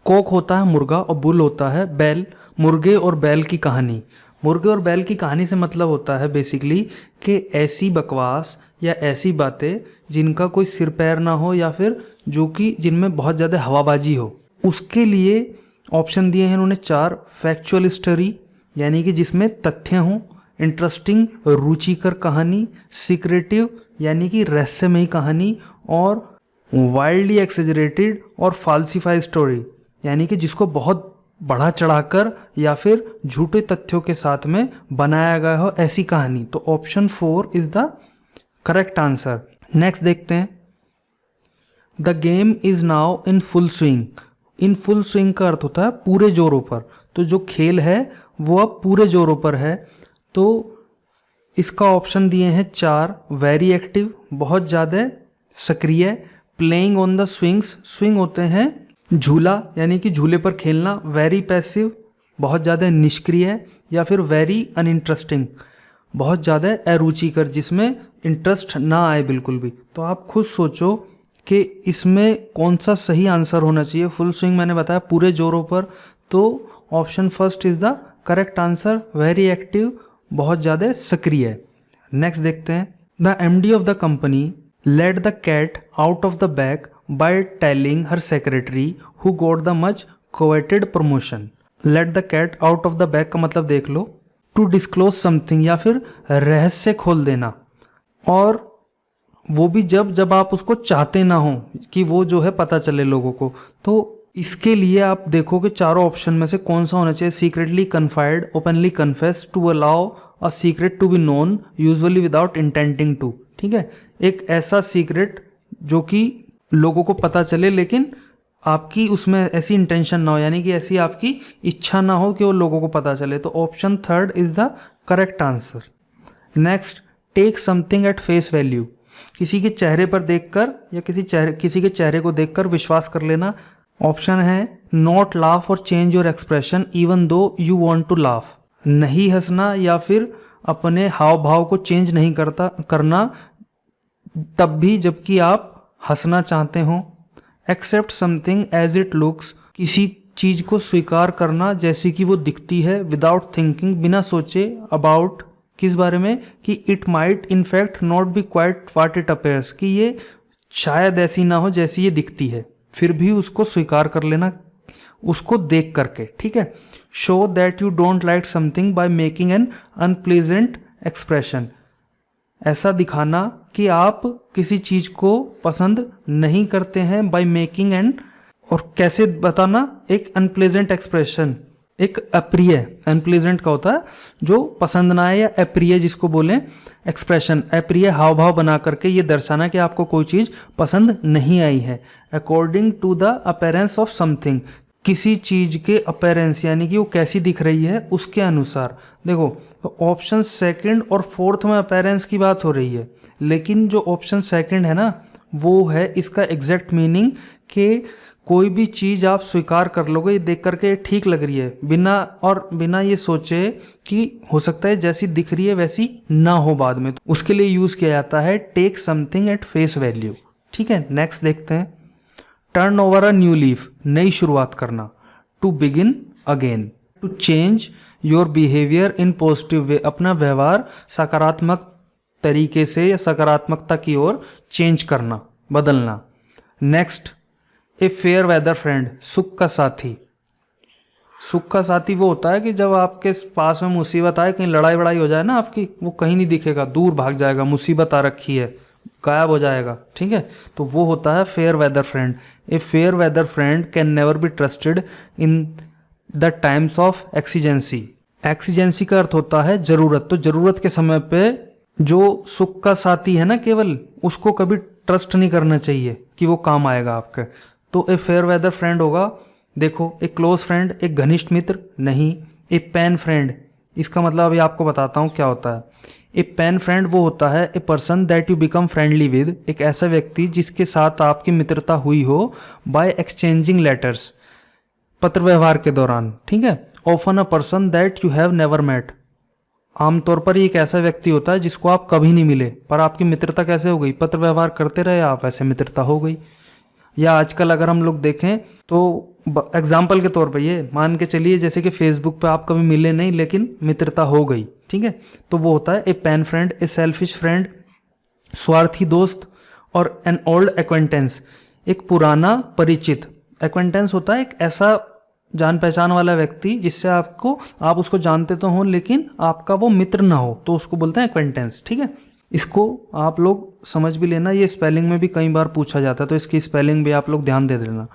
कोक होता है मुर्गा और बुल होता है बैल, मुर्गे और बैल की कहानी। मुर्गे और बैल की कहानी से मतलब होता है बेसिकली कि ऐसी बकवास या ऐसी बातें जिनका कोई सिर पैर ना हो या फिर जो कि जिनमें बहुत ज़्यादा हवाबाजी हो, उसके लिए ऑप्शन दिए हैं उन्होंने 4। फैक्चुअल स्टोरी, यानी कि जिसमें तथ्य हों। इंटरेस्टिंग, रुचिकर कहानी। सीक्रेटिव, यानी कि रहस्यमयी कहानी। और वाइल्डली एक्सेजरेटेड और फाल्सीफाई स्टोरी, यानी कि जिसको बहुत बढ़ा चढ़ाकर या फिर झूठे तथ्यों के साथ में बनाया गया हो ऐसी कहानी। तो option 4 is the correct answer. Next देखते हैं। The game is now in full swing, in full swing का अर्थ होता है पूरे जोरों पर, तो जो खेल है वो अब पूरे जोरों पर है। तो इसका ऑप्शन दिए हैं 4। वेरी एक्टिव, बहुत ज़्यादा सक्रिय। Playing on the swings, swing होते हैं झूला, यानी कि झूले पर खेलना। वेरी पैसिव, बहुत ज़्यादा निष्क्रिय। या फिर वेरी अनइंटरेस्टिंग, बहुत ज़्यादा अरुचिकर, जिसमें इंटरेस्ट ना आए बिल्कुल भी। तो आप खुद सोचो कि इसमें कौन सा सही आंसर होना चाहिए। फुल स्विंग मैंने बताया पूरे जोरों पर, तो option first is the correct answer. Very active, बहुत ज़्यादा सक्रिय। नेक्स्ट देखते हैं। The MD of the company let the cat out of the bag by telling her secretary who got the much coveted promotion. Let the cat out of the bag का मतलब देख लो, to disclose something, या फिर रहस्य खोल देना। और वो भी जब आप उसको चाहते ना हो कि वो जो है पता चले लोगों को। तो इसके लिए आप देखो कि चारों ऑप्शन में से कौन सा होना चाहिए। Secretly confide, openly confess, to allow a secret to be known usually without intending to, ठीक है। एक ऐसा सीक्रेट जो कि लोगों को पता चले लेकिन आपकी उसमें ऐसी इंटेंशन ना हो, यानी कि ऐसी आपकी इच्छा ना हो कि वो लोगों को पता चले। तो option third is the correct answer. Next, take something at face value, किसी के चेहरे पर देखकर या किसी के चेहरे को देखकर विश्वास कर लेना। ऑप्शन है नॉट लाफ और change your expression even though you want to laugh, नहीं हंसना या फिर अपने हाव भाव को चेंज नहीं करना तब भी जबकि आप हंसना चाहते हो। Accept something as it looks, किसी चीज को स्वीकार करना जैसी कि वो दिखती है। विदाउट थिंकिंग, बिना सोचे। अबाउट, किस बारे में, कि it might in fact not be quite what it appears, कि ये शायद ऐसी ना हो जैसी ये दिखती है, फिर भी उसको स्वीकार कर लेना उसको देख करके, ठीक है। Show that you don't like something by making an unpleasant expression, ऐसा दिखाना कि आप किसी चीज को पसंद नहीं करते हैं। बाय मेकिंग एंड, और कैसे बताना, एक अनप्लेजेंट एक्सप्रेशन, एक अप्रिय, अनप्लेजेंट का होता है जो पसंद ना आए, या अप्रिय जिसको बोलें एक्सप्रेशन, अप्रिय हाव भाव बना करके ये दर्शाना कि आपको कोई चीज़ पसंद नहीं आई है। According to the appearance of something, किसी चीज़ के अपीयरेंस यानी कि वो कैसी दिख रही है उसके अनुसार। देखो तो ऑप्शन सेकंड और फोर्थ में अपीयरेंस की बात हो रही है, लेकिन जो ऑप्शन सेकंड है ना वो है इसका एग्जैक्ट मीनिंग कि कोई भी चीज़ आप स्वीकार कर लोगे ये देख करके ठीक लग रही है, बिना ये सोचे कि हो सकता है जैसी दिख रही है वैसी ना हो बाद में, तो उसके लिए यूज़ किया जाता है take something at face value. ठीक है, नेक्स्ट देखते हैं। Turn over a new leaf, नई शुरुआत करना। To begin again, to change your behaviour in positive way, अपना व्यवहार सकारात्मक तरीके से या सकारात्मकता की ओर चेंज करना, बदलना। Next, a fair weather friend, सुख का साथी। सुख का साथी वो होता है कि जब आपके पास में मुसीबत आए, कहीं लड़ाई वड़ाई हो जाए ना आपकी, वो कहीं नहीं दिखेगा, दूर भाग जाएगा, मुसीबत आ रखी है, गायब हो जाएगा। ठीक है, तो वो होता है fair weather friend. A fair weather friend can never be trusted in the times of exigency. Exigency का अर्थ होता है जरूरत, तो जरूरत के समय पे जो सुख का साथी है ना केवल, उसको कभी ट्रस्ट नहीं करना चाहिए कि वो काम आएगा आपके। तो ए फेयर वेदर फ्रेंड होगा, देखो ए क्लोज फ्रेंड, एक घनिष्ठ मित्र नहीं। ए पेन फ्रेंड, इसका मतलब अभी आपको बताता हूँ क्या होता है। ए पेन फ्रेंड वो होता है a person that you become friendly with, एक ऐसा व्यक्ति जिसके साथ आपकी मित्रता हुई हो बाय एक्सचेंजिंग लेटर्स, पत्र व्यवहार के दौरान। ठीक है, often a person that you have never met, आमतौर पर ये एक ऐसा व्यक्ति होता है जिसको आप कभी नहीं मिले पर आपकी मित्रता कैसे हो गई, पत्र व्यवहार करते रहे आप, ऐसे मित्रता हो गई। या आजकल अगर हम लोग देखें तो एग्जाम्पल के तौर पे ये मान के चलिए जैसे कि फेसबुक पे आप कभी मिले नहीं लेकिन मित्रता हो गई। ठीक है, तो वो होता है ए पेन फ्रेंड। ए सेल्फिश फ्रेंड, स्वार्थी दोस्त। और एन ओल्ड एक्वेंटेंस, एक पुराना परिचित। एक्वेंटेंस होता है एक ऐसा जान पहचान वाला व्यक्ति जिससे आप उसको जानते तो हो लेकिन आपका वो मित्र ना हो, तो उसको बोलते हैं एक्वेंटेंस। ठीक है, इसको आप लोग समझ भी लेना, ये स्पेलिंग में भी कई बार पूछा जाता है तो इसकी स्पेलिंग भी आप लोग ध्यान दे देना।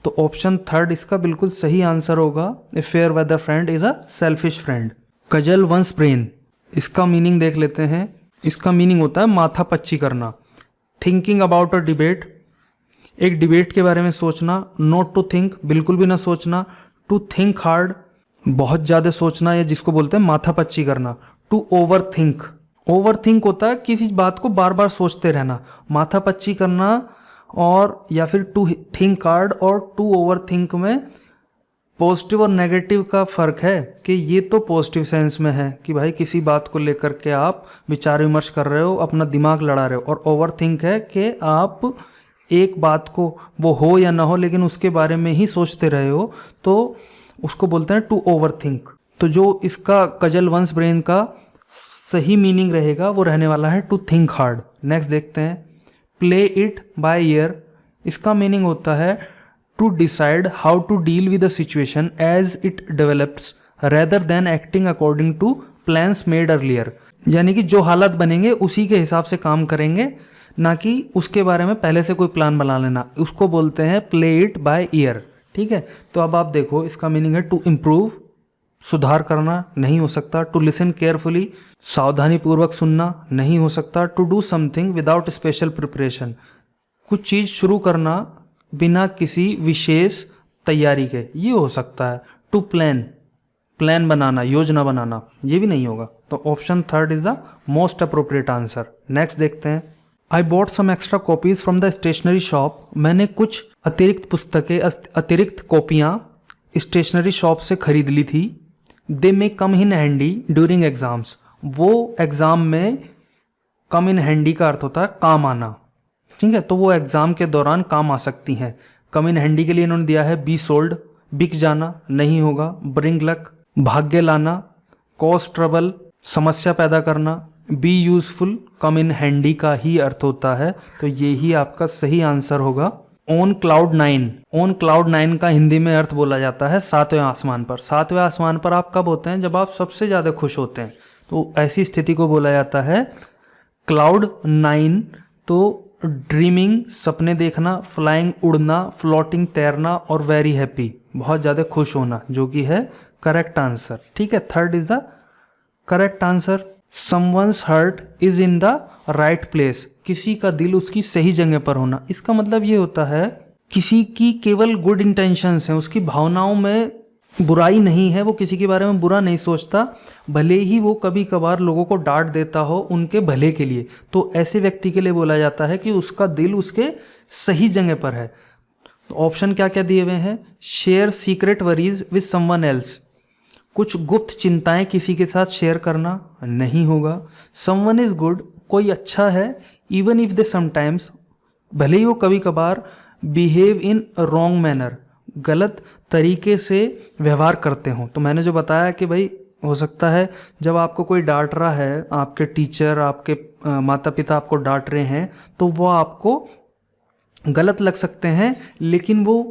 तो ऑप्शन थर्ड इसका बिल्कुल सही आंसर होगा, a fair weather friend is a selfish friend. Cudgel one's brain, इसका मीनिंग देख लेते हैं। इसका मीनिंग होता है माथा पच्ची करना। थिंकिंग अबाउट अ डिबेट, एक डिबेट के बारे में सोचना। नॉट टू थिंक, बिल्कुल भी ना सोचना। टू थिंक हार्ड, बहुत ज़्यादा सोचना या जिसको बोलते हैं माथा पच्ची करना। To overthink, overthink होता है किसी बात को बार बार सोचते रहना। माथा पच्ची करना और या फिर टू थिंक हार्ड और टू ओवर थिंक में पॉजिटिव और नेगेटिव का फ़र्क है कि ये तो पॉजिटिव सेंस में है कि भाई किसी बात को लेकर के आप विचार विमर्श कर रहे हो, अपना दिमाग लड़ा रहे हो। और ओवर थिंक है कि आप एक बात को वो हो या ना हो लेकिन उसके बारे में ही सोचते रहे हो, तो उसको बोलते हैं टू ओवर थिंक। तो जो इसका कजल वंस ब्रेन का सही मीनिंग रहेगा वो रहने वाला है टू थिंक हार्ड। नेक्स्ट देखते हैं, प्ले इट बाय ईयर, इसका मीनिंग होता है to decide how to deal with the situation as it develops rather than acting according to plans made earlier, यानी कि जो हालात बनेंगे उसी के हिसाब से काम करेंगे, ना कि उसके बारे में पहले से कोई प्लान बना लेना। उसको बोलते हैं प्ले इट बाय ईयर। ठीक है, तो अब आप देखो इसका मीनिंग है टू इम्प्रूव, सुधार करना, नहीं हो सकता। टू लिसन केयरफुली, सावधानी पूर्वक सुनना, नहीं हो सकता। To do something without special preparation, कुछ चीज़ शुरू करना बिना किसी विशेष तैयारी के, ये हो सकता है। टू प्लान, प्लान बनाना, योजना बनाना, ये भी नहीं होगा। तो option third is the most appropriate answer. Next देखते हैं, I bought some extra copies from the stationery shop, मैंने कुछ अतिरिक्त पुस्तकें, अतिरिक्त कॉपियाँ स्टेशनरी शॉप से खरीद ली थी। दे मे कम इन हैंडी ड्यूरिंग एग्जाम्स, वो एग्ज़ाम में कम इन हैंडी का अर्थ होता है काम आना। ठीक है, तो वो एग्ज़ाम के दौरान काम आ सकती हैं। कम इन हैंडी के लिए इन्होंने दिया है बी सोल्ड, बिक जाना, नहीं होगा। ब्रिंग लक, भाग्य लाना। कॉज ट्रबल, समस्या पैदा करना। Be useful, come in handy का ही अर्थ होता है, तो ये ही आपका सही आंसर होगा। On cloud nine, on cloud nine का हिंदी में अर्थ बोला जाता है सातवें आसमान पर। सातवें आसमान पर आप कब होते हैं, जब आप सबसे ज़्यादा खुश होते हैं, तो ऐसी स्थिति को बोला जाता है क्लाउड नाइन। तो ड्रीमिंग, सपने देखना। फ्लाइंग, उड़ना। फ्लोटिंग, तैरना। और वेरी हैप्पी, बहुत ज़्यादा खुश होना, जो कि है करेक्ट आंसर। ठीक है, third is the correct answer. Someone's heart is in the right place, किसी का दिल उसकी सही जगह पर होना। इसका मतलब ये होता है किसी की केवल गुड इंटेंशंस हैं, उसकी भावनाओं में बुराई नहीं है, वो किसी के बारे में बुरा नहीं सोचता, भले ही वो कभी कभार लोगों को डांट देता हो उनके भले के लिए, तो ऐसे व्यक्ति के लिए बोला जाता है कि उसका दिल उसके सही जगह पर है। तो ऑप्शन क्या क्या दिए हुए हैं? Share secret worries with someone else, कुछ गुप्त चिंताएं किसी के साथ शेयर करना नहीं होगा। समवन इज गुड, कोई अच्छा है, इवन इफ दे समटाइम्स, भले ही वो कभी कभार, बिहेव इन रॉन्ग मैनर, गलत तरीके से व्यवहार करते हों। तो मैंने जो बताया कि भाई हो सकता है जब आपको कोई डांट रहा है, आपके टीचर, आपके माता पिता आपको डांट रहे हैं, तो वो आपको गलत लग सकते हैं, लेकिन वो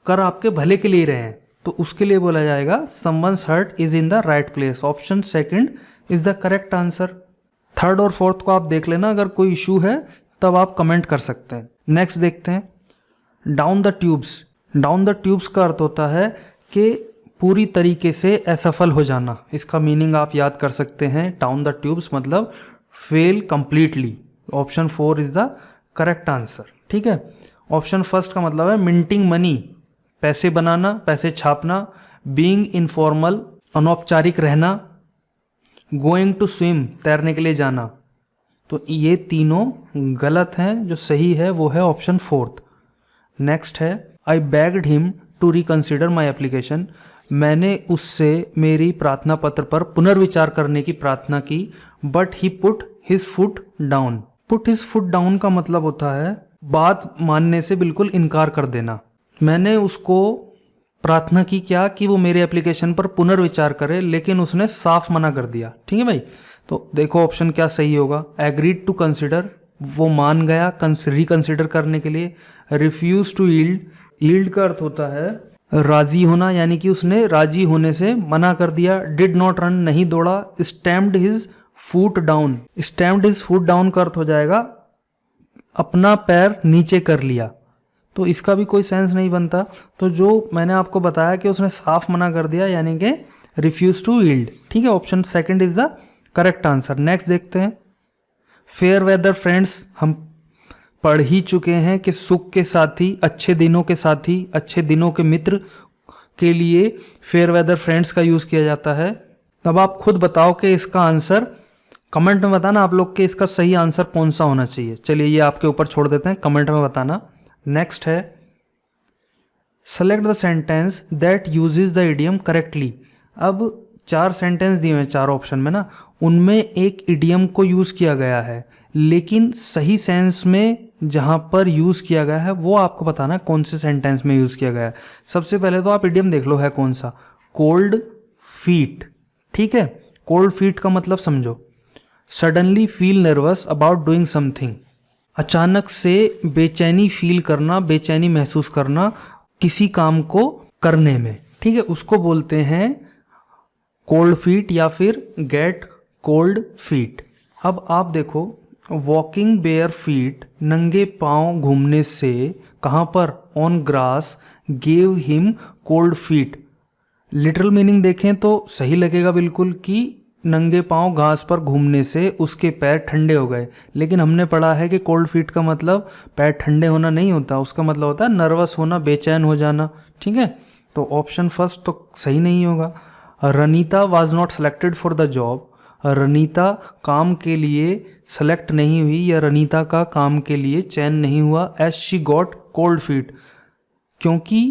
कर आपके भले के लिए रहे हैं, तो उसके लिए बोला जाएगा someone's heart is in the right place. Option second is the correct answer. Third और फोर्थ को आप देख लेना, अगर कोई इशू है तब आप कमेंट कर सकते हैं। नेक्स्ट देखते हैं, down the tubes. Down the tubes का अर्थ होता है कि पूरी तरीके से असफल हो जाना। इसका मीनिंग आप याद कर सकते हैं, डाउन द ट्यूब्स मतलब fail completely. Option 4 is the correct answer. ठीक है, ऑप्शन फर्स्ट का मतलब है मिंटिंग मनी, पैसे बनाना, पैसे छापना। बीइंग इनफॉर्मल, अनौपचारिक रहना। गोइंग टू स्विम, तैरने के लिए जाना। तो ये तीनों गलत हैं, जो सही है वो है ऑप्शन फोर्थ। नेक्स्ट है, I begged him to reconsider my application, मैंने उससे मेरी प्रार्थना पत्र पर पुनर्विचार करने की प्रार्थना की, but he put his foot down. Put his foot down का मतलब होता है बात मानने से बिल्कुल इनकार कर देना। मैंने उसको प्रार्थना की क्या कि वो मेरे एप्लीकेशन पर पुनर्विचार करे, लेकिन उसने साफ मना कर दिया। ठीक है भाई, तो देखो ऑप्शन क्या सही होगा। एग्रीड टू कंसिडर, वो मान गया रिकंसिडर करने के लिए। रिफ्यूज टू यील्ड, यील्ड का अर्थ होता है राजी होना, यानी कि उसने राजी होने से मना कर दिया। डिड नॉट रन, नहीं दौड़ा। Stamped his foot down, stamped his foot down का अर्थ हो जाएगा अपना पैर नीचे कर लिया, तो इसका भी कोई सेंस नहीं बनता। तो जो मैंने आपको बताया कि उसने साफ मना कर दिया, यानी कि रिफ्यूज टू यील्ड। ठीक है, option second is the correct answer. Next देखते हैं, फेयर वेदर फ्रेंड्स, हम पढ़ ही चुके हैं कि सुख के साथी, अच्छे दिनों के साथी, अच्छे दिनों के मित्र के लिए फेयर वेदर फ्रेंड्स का यूज़ किया जाता है। तब आप खुद बताओ कि इसका आंसर, कमेंट में बताना आप लोग के इसका सही आंसर कौन सा होना चाहिए। चलिए ये आपके ऊपर छोड़ देते हैं, कमेंट में बताना। नेक्स्ट है, select the sentence that uses the idiom correctly. अब 4 सेंटेंस दिए हैं 4 ऑप्शन में ना, उनमें एक इडियम को यूज़ किया गया है, लेकिन सही सेंस में जहाँ पर यूज़ किया गया है वो आपको बताना है कौन से सेंटेंस में यूज़ किया गया है। सबसे पहले तो आप इडियम देख लो है कौन सा, कोल्ड फीट। ठीक है, कोल्ड फीट का मतलब समझो, suddenly feel nervous about doing something, अचानक से बेचैनी फील करना, बेचैनी महसूस करना किसी काम को करने में। ठीक है, उसको बोलते हैं कोल्ड फीट या फिर गेट कोल्ड फीट। अब आप देखो, वॉकिंग बेयर फीट, नंगे पांव घूमने से, कहाँ पर, on grass, gave him cold feet. Literal meaning देखें तो सही लगेगा बिल्कुल कि नंगे पांव घास पर घूमने से उसके पैर ठंडे हो गए, लेकिन हमने पढ़ा है कि कोल्ड फीट का मतलब पैर ठंडे होना नहीं होता, उसका मतलब होता है नर्वस होना, बेचैन हो जाना। ठीक है, तो ऑप्शन फर्स्ट तो सही नहीं होगा। Ranita was not selected for the job, Ranita काम के लिए सेलेक्ट नहीं हुई या रनीता का काम के लिए चयन नहीं हुआ। As she got cold feet, क्योंकि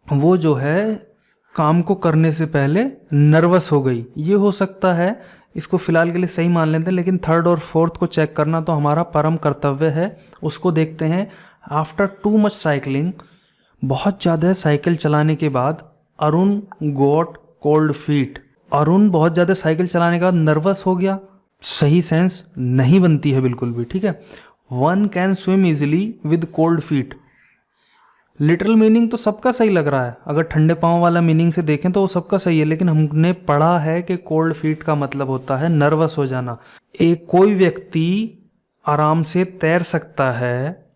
वो जो है काम को करने से पहले नर्वस हो गई। ये हो सकता है, इसको फिलहाल के लिए सही मान लेते हैं, लेकिन थर्ड और फोर्थ को चेक करना तो हमारा परम कर्तव्य है। उसको देखते हैं। आफ्टर टू मच साइकिलिंग, बहुत ज़्यादा साइकिल चलाने के बाद Arun got cold feet, Arun बहुत ज़्यादा साइकिल चलाने के बाद नर्वस हो गया। सही सेंस नहीं बनती है बिल्कुल भी। ठीक है, one can swim easily with cold feet, literal meaning तो सबका सही लग रहा है, अगर ठंडे पाँव वाला मीनिंग से देखें तो वो सबका सही है, लेकिन हमने पढ़ा है कि कोल्ड फीट का मतलब होता है नर्वस हो जाना। एक कोई व्यक्ति आराम से तैर सकता है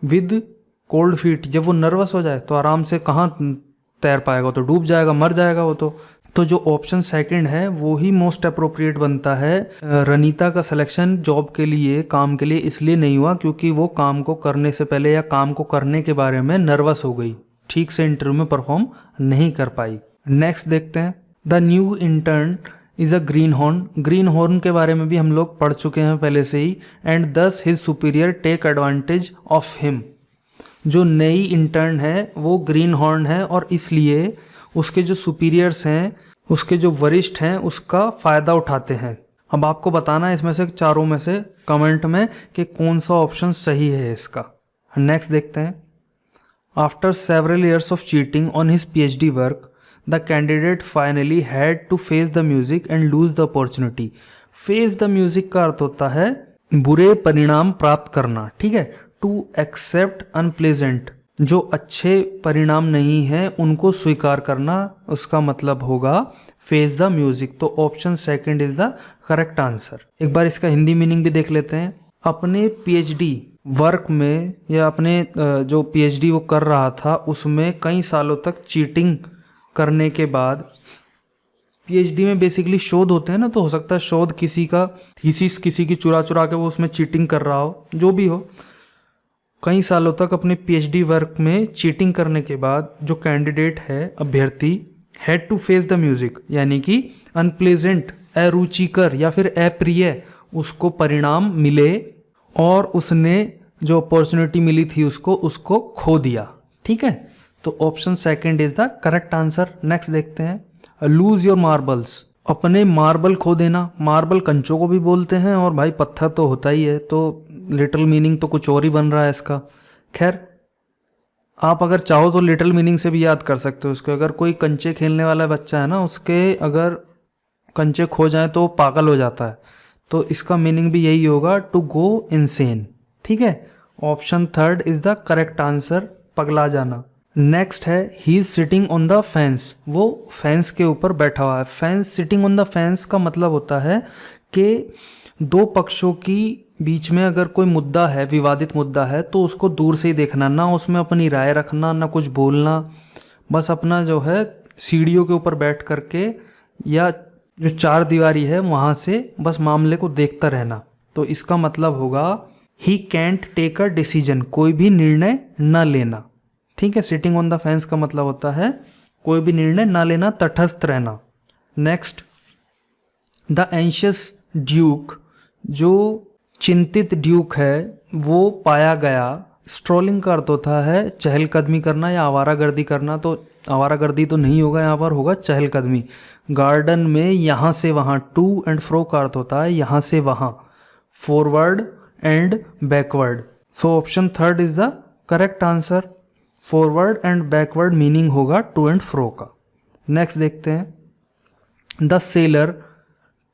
विद कोल्ड फीट, जब वो नर्वस हो जाए तो आराम से कहाँ तैर पाएगा, तो डूब जाएगा, मर जाएगा वो तो। तो जो ऑप्शन सेकंड है वो ही मोस्ट अप्रोप्रिएट बनता है। रनीता का सिलेक्शन जॉब के लिए, काम के लिए इसलिए नहीं हुआ क्योंकि वो काम को करने से पहले या काम को करने के बारे में नर्वस हो गई, ठीक से इंटरव्यू में परफॉर्म नहीं कर पाई। नेक्स्ट देखते हैं, the new intern is a green horn. Green horn के बारे में भी हम लोग पढ़ चुके हैं पहले से ही। And does his superior take advantage of him. जो नई इंटर्न है वो ग्रीन हॉर्न है और इसलिए उसके जो सुपीरियर्स हैं, उसके जो वरिष्ठ हैं, उसका फ़ायदा उठाते हैं। अब आपको बताना है इसमें से चारों में से कमेंट में कि कौन सा ऑप्शन सही है इसका। नेक्स्ट देखते हैं, after several years of cheating on his PhD work the candidate finally had to face the music and lose the opportunity. Face the music का अर्थ होता है बुरे परिणाम प्राप्त करना, ठीक है। टू एक्सेप्ट अनप्लेजेंट, जो अच्छे परिणाम नहीं हैं उनको स्वीकार करना, उसका मतलब होगा फेस द म्यूजिक। तो option second is the correct answer. एक बार इसका हिंदी मीनिंग भी देख लेते हैं। अपने PhD वर्क में या अपने जो PhD वो कर रहा था उसमें कई सालों तक चीटिंग करने के बाद, PhD में बेसिकली शोध होते हैं ना, तो हो सकता है शोध किसी का थीसिस किसी की चुरा चुरा के वो उसमें चीटिंग कर रहा हो, जो भी हो। कई सालों तक अपने PhD वर्क में चीटिंग करने के बाद जो कैंडिडेट है, अभ्यर्थी, had to face the music, यानी कि अनप्लेजेंट, अरुचिकर या फिर अप्रिय उसको परिणाम मिले और उसने जो अपॉर्चुनिटी मिली थी उसको खो दिया, ठीक है। तो option second is the correct answer. Next देखते हैं, लूज योर मार्बल्स। अपने मार्बल खो देना, मार्बल कंचों को भी बोलते हैं और भाई पत्थर तो होता ही है, तो लिटिल मीनिंग तो कुछ और ही बन रहा है इसका। खैर, आप अगर चाहो तो लिटिल मीनिंग से भी याद कर सकते हो उसको। अगर कोई कंचे खेलने वाला बच्चा है ना, उसके अगर कंचे खो जाए तो पागल हो जाता है, तो इसका मीनिंग भी यही होगा, टू गो इनसेन, ठीक है। Option third is the correct answer, पगला जाना। नेक्स्ट है, he is sitting on the fence. वो फेंस के ऊपर बैठा हुआ है। Fence, sitting on the fence का मतलब होता है कि दो पक्षों की बीच में अगर कोई मुद्दा है, विवादित मुद्दा है, तो उसको दूर से ही देखना, ना उसमें अपनी राय रखना, ना कुछ बोलना, बस अपना जो है सीढ़ियों के ऊपर बैठ करके या जो चार दीवारी है वहाँ से बस मामले को देखता रहना। तो इसका मतलब होगा ही कैंट टेक अ डिसीजन, कोई भी निर्णय न लेना, ठीक है। सिटिंग ऑन द फेंस का मतलब होता है कोई भी निर्णय ना लेना, तटस्थ रहना। नेक्स्ट, द एंशियस ड्यूक, जो चिंतित ड्यूक है वो पाया गया। स्ट्रोलिंग का अर्थ होता है चहलकदमी करना या आवारागर्दी करना, तो आवारागर्दी तो नहीं होगा, यहाँ पर होगा चहलकदमी। गार्डन में यहाँ से वहाँ, टू एंड फ्रो का अर्थ होता है यहाँ से वहाँ, forward and backward. So option third is the correct answer. Forward and backward meaning होगा टू एंड फ्रो का। नेक्स्ट देखते हैं, the sailor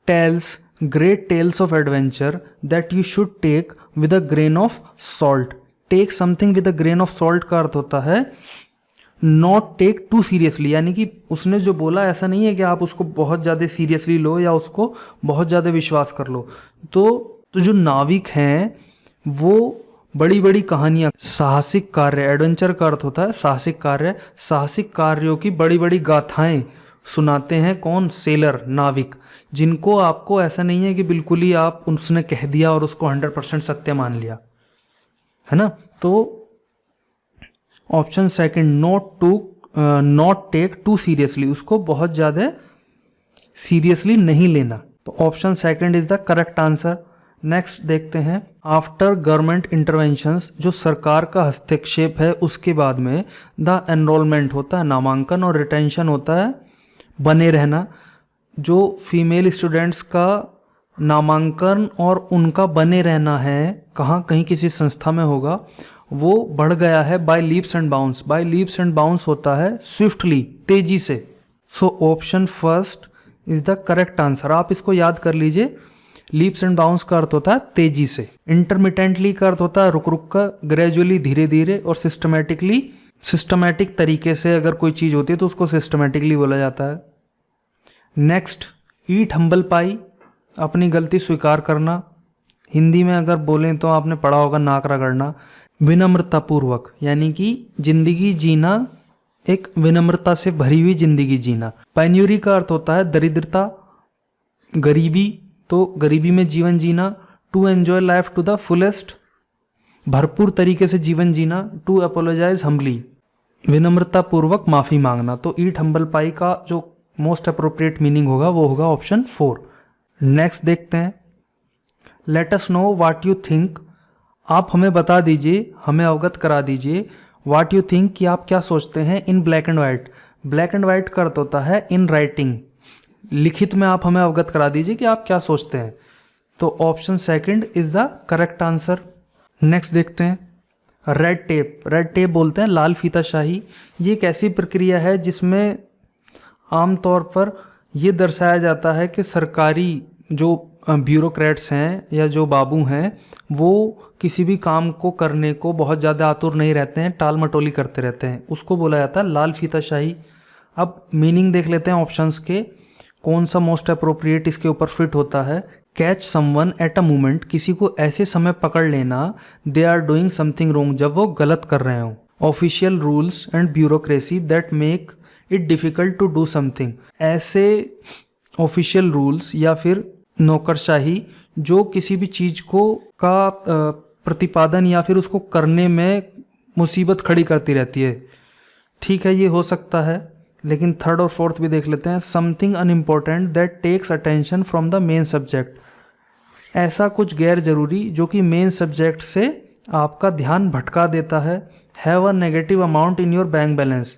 tells great tales of adventure that you should take with a grain of salt. Take something with a grain of salt का अर्थ होता है not take too seriously, यानी कि उसने जो बोला ऐसा नहीं है कि आप उसको बहुत ज़्यादा सीरियसली लो या उसको बहुत ज़्यादा विश्वास कर लो। तो जो नाविक हैं वो बड़ी बड़ी कहानियाँ, साहसिक कार्य, एडवेंचर का अर्थ होता है साहसिक कार्य, साहसिक कार्यों की बड़ी बड़ी गाथाएं सुनाते हैं। कौन? सेलर, नाविक, जिनको आपको ऐसा नहीं है कि बिल्कुल ही आप उसने कह दिया और उसको 100% सत्य मान लिया, है ना। तो option second, not take too seriously, उसको बहुत ज़्यादा सीरियसली नहीं लेना। तो option second is the correct answer. Next देखते हैं, आफ्टर गवर्नमेंट इंटरवेंशंस, जो सरकार का हस्तक्षेप है उसके बाद में द एनरोलमेंट होता है नामांकन और रिटेंशन होता है बने रहना। जो फीमेल स्टूडेंट्स का नामांकन और उनका बने रहना है कहाँ, कहीं किसी संस्था में होगा, वो बढ़ गया है by leaps and bounds. By leaps and bounds होता है स्विफ्टली, तेजी से। So option first is the correct answer. आप इसको याद कर लीजिए, लीप्स एंड बाउंस का अर्थ होता है तेजी से, इंटरमिटेंटली का अर्थ होता है रुक रुक कर, ग्रेजुअली धीरे धीरे, और सिस्टमैटिकली, सिस्टमैटिक तरीके से अगर कोई चीज़ होती है तो उसको सिस्टमैटिकली बोला जाता है। नेक्स्ट, ईट हम्बल पाई, अपनी गलती स्वीकार करना। हिंदी में अगर बोलें तो आपने पढ़ा होगा नाक रगड़ना। विनम्रतापूर्वक, यानी कि जिंदगी जीना एक विनम्रता से भरी हुई जिंदगी जीना। पेन्यूरी का अर्थ होता है दरिद्रता, गरीबी, तो गरीबी में जीवन जीना। To enjoy life to the fullest, भरपूर तरीके से जीवन जीना। टू अपोलोजाइज हम्बली, विनम्रता पूर्वक माफी मांगना। तो ईट हम्बल पाई का जो मोस्ट अप्रोप्रिएट मीनिंग होगा वो होगा ऑप्शन 4। नेक्स्ट देखते हैं, let us know what you think. आप हमें बता दीजिए, हमें अवगत करा दीजिए व्हाट यू थिंक, कि आप क्या सोचते हैं in black and white. Black and white का अर्थ होता है इन राइटिंग, लिखित में आप हमें अवगत करा दीजिए कि आप क्या सोचते हैं। तो option second is the correct answer. Next देखते हैं, रेड टेप। रेड टेप बोलते हैं लाल फीताशाही। ये एक ऐसी प्रक्रिया है जिसमें आमतौर पर ये दर्शाया जाता है कि सरकारी जो ब्यूरोक्रेट्स हैं या जो बाबू हैं वो किसी भी काम को करने को बहुत ज़्यादा आतुर नहीं रहते हैं, टाल मटोली करते रहते हैं, उसको बोला जाता है लाल फीताशाही। अब मीनिंग देख लेते हैं ऑप्शंस के, कौन सा मोस्ट अप्रोप्रिएट इसके ऊपर फिट होता है। Catch someone at a moment, किसी को ऐसे समय पकड़ लेना, they are doing something wrong, जब वो गलत कर रहे हो। Official rules and bureaucracy that make it difficult to do something, ऐसे ऑफिशियल रूल्स या फिर नौकरशाही जो किसी भी चीज़ को का प्रतिपादन या फिर उसको करने में मुसीबत खड़ी करती रहती है। ठीक है, ये हो सकता है, लेकिन थर्ड और फोर्थ भी देख लेते हैं। Something unimportant that takes attention from the main subject, ऐसा कुछ गैर जरूरी जो कि मेन सब्जेक्ट से आपका ध्यान भटका देता है। Have a negative amount in your bank balance,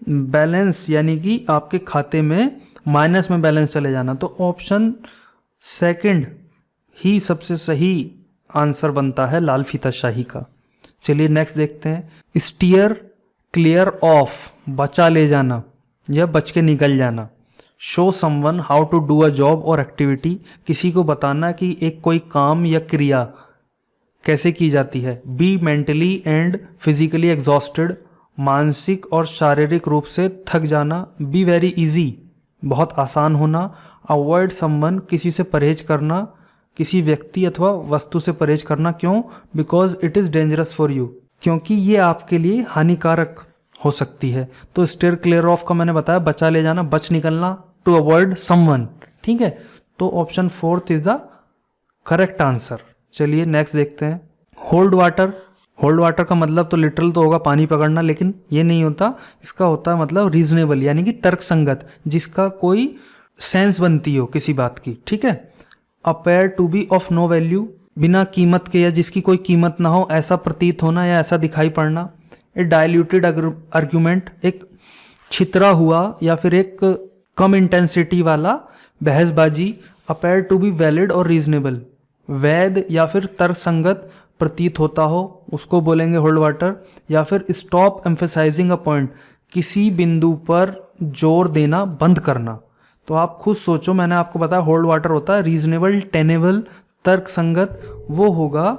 balance यानी कि आपके खाते में माइनस में बैलेंस चले जाना। तो ऑप्शन सेकंड ही सबसे सही आंसर बनता है लाल फीताशाही का। चलिए नेक्स्ट देखते हैं, स्टीयर क्लियर ऑफ, बचा ले जाना या बच के निकल जाना। Show someone how to do a job और एक्टिविटी, किसी को बताना कि एक कोई काम या क्रिया कैसे की जाती है। Be mentally and physically exhausted, मानसिक और शारीरिक रूप से थक जाना। बी वेरी इजी, बहुत आसान होना। अवॉइड समवन, किसी से परहेज करना, किसी व्यक्ति अथवा वस्तु से परहेज करना। क्यों? Because it is dangerous for you, क्योंकि ये आपके लिए हानिकारक हो सकती है। तो स्टेयर क्लियर ऑफ का मैंने बताया बचा ले जाना, बच निकलना, टू अवॉइड समवन। ठीक है, तो option fourth is the correct answer. चलिए नेक्स्ट देखते हैं, होल्ड वाटर। होल्ड वाटर का मतलब तो लिटरल तो होगा पानी पकड़ना, लेकिन ये नहीं होता। इसका होता है मतलब रीजनेबल, यानी कि तर्कसंगत, जिसका कोई सेंस बनती हो किसी बात की। ठीक है, appear to be of no value, बिना कीमत के या जिसकी कोई कीमत ना हो ऐसा प्रतीत होना या ऐसा दिखाई पड़ना। ए डायल्यूटेड आर्ग्यूमेंट, एक छितरा हुआ या फिर एक कम इंटेंसिटी वाला बहसबाजी। अपेयर टू बी वैलिड और रीजनेबल, वैध या फिर तर्कसंगत प्रतीत होता हो, उसको बोलेंगे होल्ड वाटर। या फिर स्टॉप एम्फेसाइजिंग अ पॉइंट, किसी बिंदु पर जोर देना बंद करना। तो आप खुद सोचो, मैंने आपको बताया होल्ड वाटर होता है रीजनेबल, टेनेबल, तर्कसंगत, वो होगा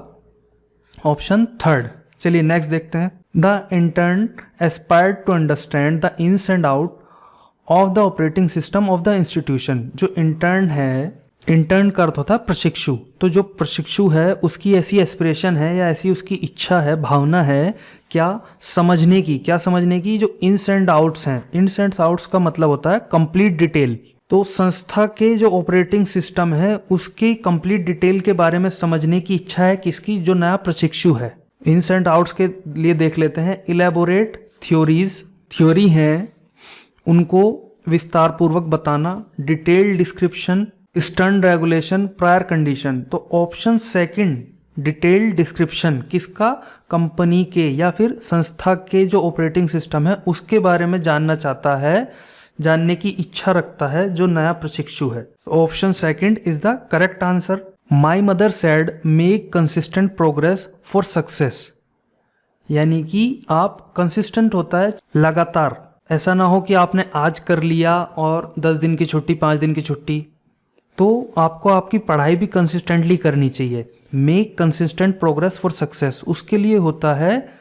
ऑप्शन थर्ड। चलिए नेक्स्ट देखते हैं, the intern aspired to understand the ins and out of the operating system of the institution. जो इंटर्न है, इंटर्न का अर्थ होता है प्रशिक्षु, तो जो प्रशिक्षु है उसकी ऐसी एस्पिरेशन है या ऐसी उसकी इच्छा है, भावना है, क्या समझने की, क्या समझने की, जो इन्स एंड आउट्स हैं। इन्स एंड आउट्स का मतलब होता है कंप्लीट डिटेल। तो संस्था के जो ऑपरेटिंग सिस्टम है उसकी कंप्लीट डिटेल के बारे में समझने की इच्छा है किसकी, जो नया प्रशिक्षु है। इन्स एंड आउट्स के लिए देख लेते हैं, इलेबोरेट थ्योरीज, थ्योरी हैं उनको विस्तार पूर्वक बताना। Detail description, stern regulation, prior condition. तो ऑप्शन सेकंड डिटेल डिस्क्रिप्शन किसका, कंपनी के या फिर संस्था के जो ऑपरेटिंग सिस्टम है उसके बारे में जानना चाहता है, जानने की इच्छा रखता है जो नया प्रशिक्षु है। Option second is the correct answer. My mother said make consistent progress for success, यानी कि आप कंसिस्टेंट होता है लगातार, ऐसा ना हो कि आपने आज कर लिया और 10 दिन की छुट्टी, 5 दिन की छुट्टी। तो आपको आपकी पढ़ाई भी कंसिस्टेंटली करनी चाहिए। Make consistent progress for success, उसके लिए होता है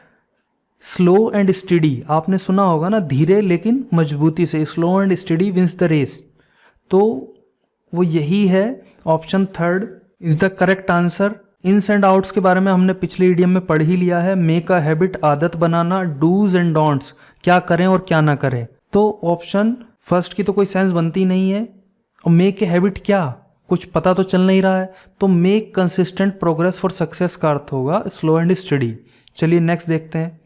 स्लो एंड स्टडी। आपने सुना होगा ना, धीरे लेकिन मजबूती से, slow and steady wins the race. तो वो यही है, option third is the correct answer. Ins and outs के बारे में हमने पिछले ईडियम में पढ़ ही लिया है। मेक अ हैबिट, आदत बनाना। डूज एंड डोंट्स, क्या करें और क्या ना करें। तो ऑप्शन फर्स्ट की तो कोई सेंस बनती नहीं है। और मेक ए हैबिट क्या, कुछ पता तो चल नहीं रहा है। तो make consistent progress for success का अर्थ होगा स्लो एंड स्टडी। चलिए नेक्स्ट देखते हैं।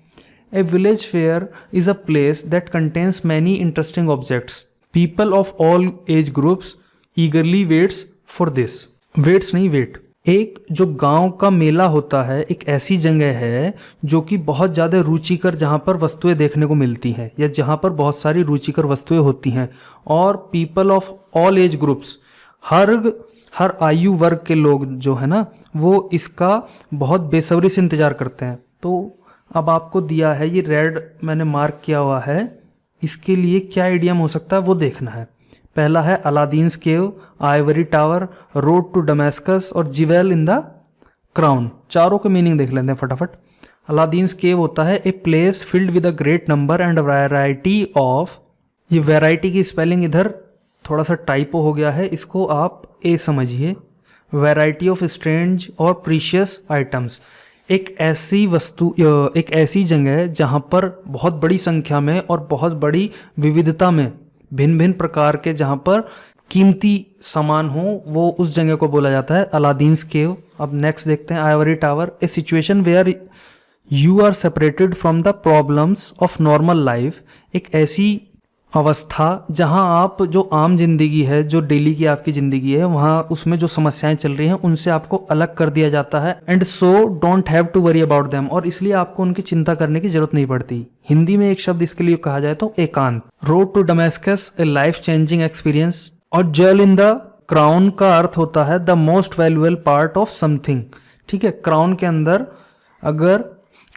A village fair is a place that contains many interesting objects. People of all age groups eagerly waits for this. Waits नहीं, वेट। एक जो गांव का मेला होता है एक ऐसी जगह है जो कि बहुत ज़्यादा रुचिकर, जहाँ पर वस्तुएं देखने को मिलती हैं या जहाँ पर बहुत सारी रुचिकर वस्तुएं होती हैं। और people of all age groups, हर आयु वर्ग के लोग जो है ना वो इसका बहुत बेसब्री से इंतज़ार करते हैं। तो अब आपको दिया है ये रेड मैंने मार्क किया हुआ है, इसके लिए क्या आइडियम हो सकता है वो देखना है। पहला है Aladdin's cave, ivory tower, road to Damascus और जिवेल इन द क्राउन। चारों के मीनिंग देख लेते हैं फटाफट। अलादीन्स केव होता है a place filled with a great number and variety of, ये वैरायटी की स्पेलिंग इधर थोड़ा सा टाइपो हो गया है, इसको आप ए समझिए। वैरायटी ऑफ स्ट्रेंज और प्रीशियस आइटम्स, एक ऐसी जगह है जहाँ पर बहुत बड़ी संख्या में और बहुत बड़ी विविधता में भिन्न भिन्न प्रकार के जहाँ पर कीमती सामान हो, वो उस जगह को बोला जाता है अलादीन्स केव। अब नेक्स्ट देखते हैं ivory tower, a situation where you are separated from the problems of normal life. एक ऐसी अवस्था जहां आप जो आम जिंदगी है, जो डेली की आपकी ज़िंदगी है, वहाँ उसमें जो समस्याएं चल रही हैं उनसे आपको अलग कर दिया जाता है। And so don't have to worry about them, और इसलिए आपको उनकी चिंता करने की जरूरत नहीं पड़ती। हिंदी में एक शब्द इसके लिए कहा जाए तो एकांत। Road to Damascus, a life changing experience. और जेल इन द क्राउन का अर्थ होता है the most valuable part of something. ठीक है, क्राउन के अंदर अगर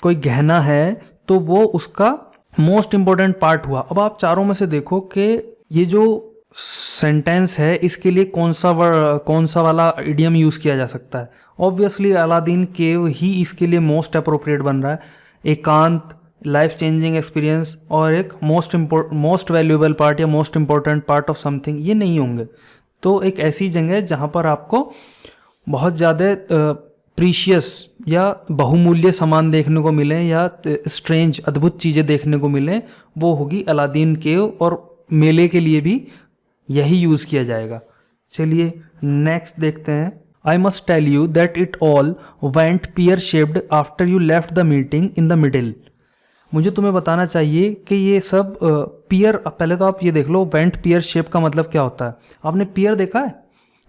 कोई गहना है तो वो उसका मोस्ट इंपॉर्टेंट पार्ट हुआ। अब आप चारों में से देखो कि ये जो सेंटेंस है इसके लिए कौन सा वाला इडियम यूज किया जा सकता है। ऑब्वियसली अलादीन केव ही इसके लिए मोस्ट अप्रोप्रिएट बन रहा है। एकांत, लाइफ चेंजिंग एक्सपीरियंस और एक मोस्ट वैल्यूएबल पार्ट या most important part of something, ये नहीं होंगे। तो एक ऐसी जगह जहाँ पर आपको बहुत ज़्यादा प्रीशियस या बहुमूल्य सामान देखने को मिले या स्ट्रेंज अद्भुत चीज़ें देखने को मिले, वो होगी अलादीन केव। और मेले के लिए भी यही यूज़ किया जाएगा। चलिए नेक्स्ट देखते हैं। I must tell you that it all went pear shaped after you left the meeting in the middle. मुझे तुम्हें बताना चाहिए कि ये सब पियर, पहले तो आप ये देख लो वेंट पियर शेप का मतलब क्या होता है। आपने पियर देखा है?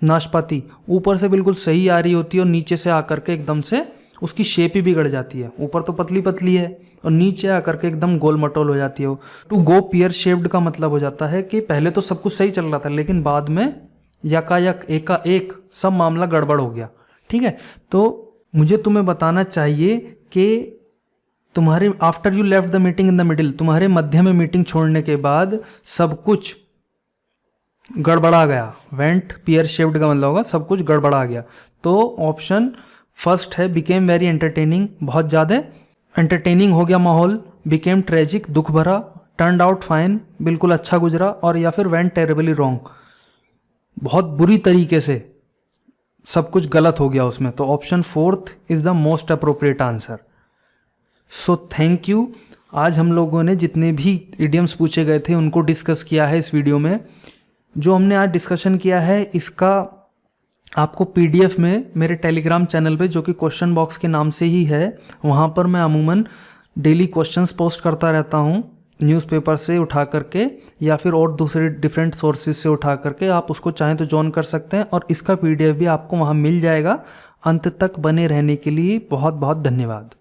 नाशपाती ऊपर से बिल्कुल सही आ रही होती है और नीचे से आकर के एकदम से उसकी शेप ही बिगड़ जाती है। ऊपर तो पतली पतली है और नीचे आकर के एकदम गोल मटोल हो जाती है। टू गो पियर शेप्ड का मतलब हो जाता है कि पहले तो सब कुछ सही चल रहा था लेकिन बाद में यकायक एकाएक सब मामला गड़बड़ हो गया। ठीक है, तो मुझे तुम्हें बताना चाहिए कि तुम्हारे after you left the meeting in the middle, तुम्हारे मध्य में मीटिंग छोड़ने के बाद सब कुछ गड़बड़ा गया। वेंट पियर शेप्ड का मतलब होगा सब कुछ गड़बड़ा गया। तो ऑप्शन फर्स्ट है बिकेम वेरी एंटरटेनिंग, बहुत ज़्यादा एंटरटेनिंग हो गया माहौल। बिकेम ट्रेजिक, दुख भरा। टर्नड आउट फाइन, बिल्कुल अच्छा गुजरा। और या फिर वेंट टेरेबली रॉन्ग, बहुत बुरी तरीके से सब कुछ गलत हो गया उसमें। तो option fourth is the most appropriate answer. So thank you. आज हम लोगों ने जितने भी इडियम्स पूछे गए थे उनको डिस्कस किया है इस वीडियो में। जो हमने आज डिस्कशन किया है इसका आपको पीडीएफ में मेरे टेलीग्राम चैनल पे, जो कि क्वेश्चन बॉक्स के नाम से ही है, वहाँ पर मैं अमूमन डेली क्वेश्चंस पोस्ट करता रहता हूँ, न्यूज़पेपर से उठा करके या फिर और दूसरे डिफरेंट सोर्सेज से उठा करके। आप उसको चाहें तो ज्वाइन कर सकते हैं और इसका पीडीएफ भी आपको वहाँ मिल जाएगा। अंत तक बने रहने के लिए बहुत बहुत धन्यवाद।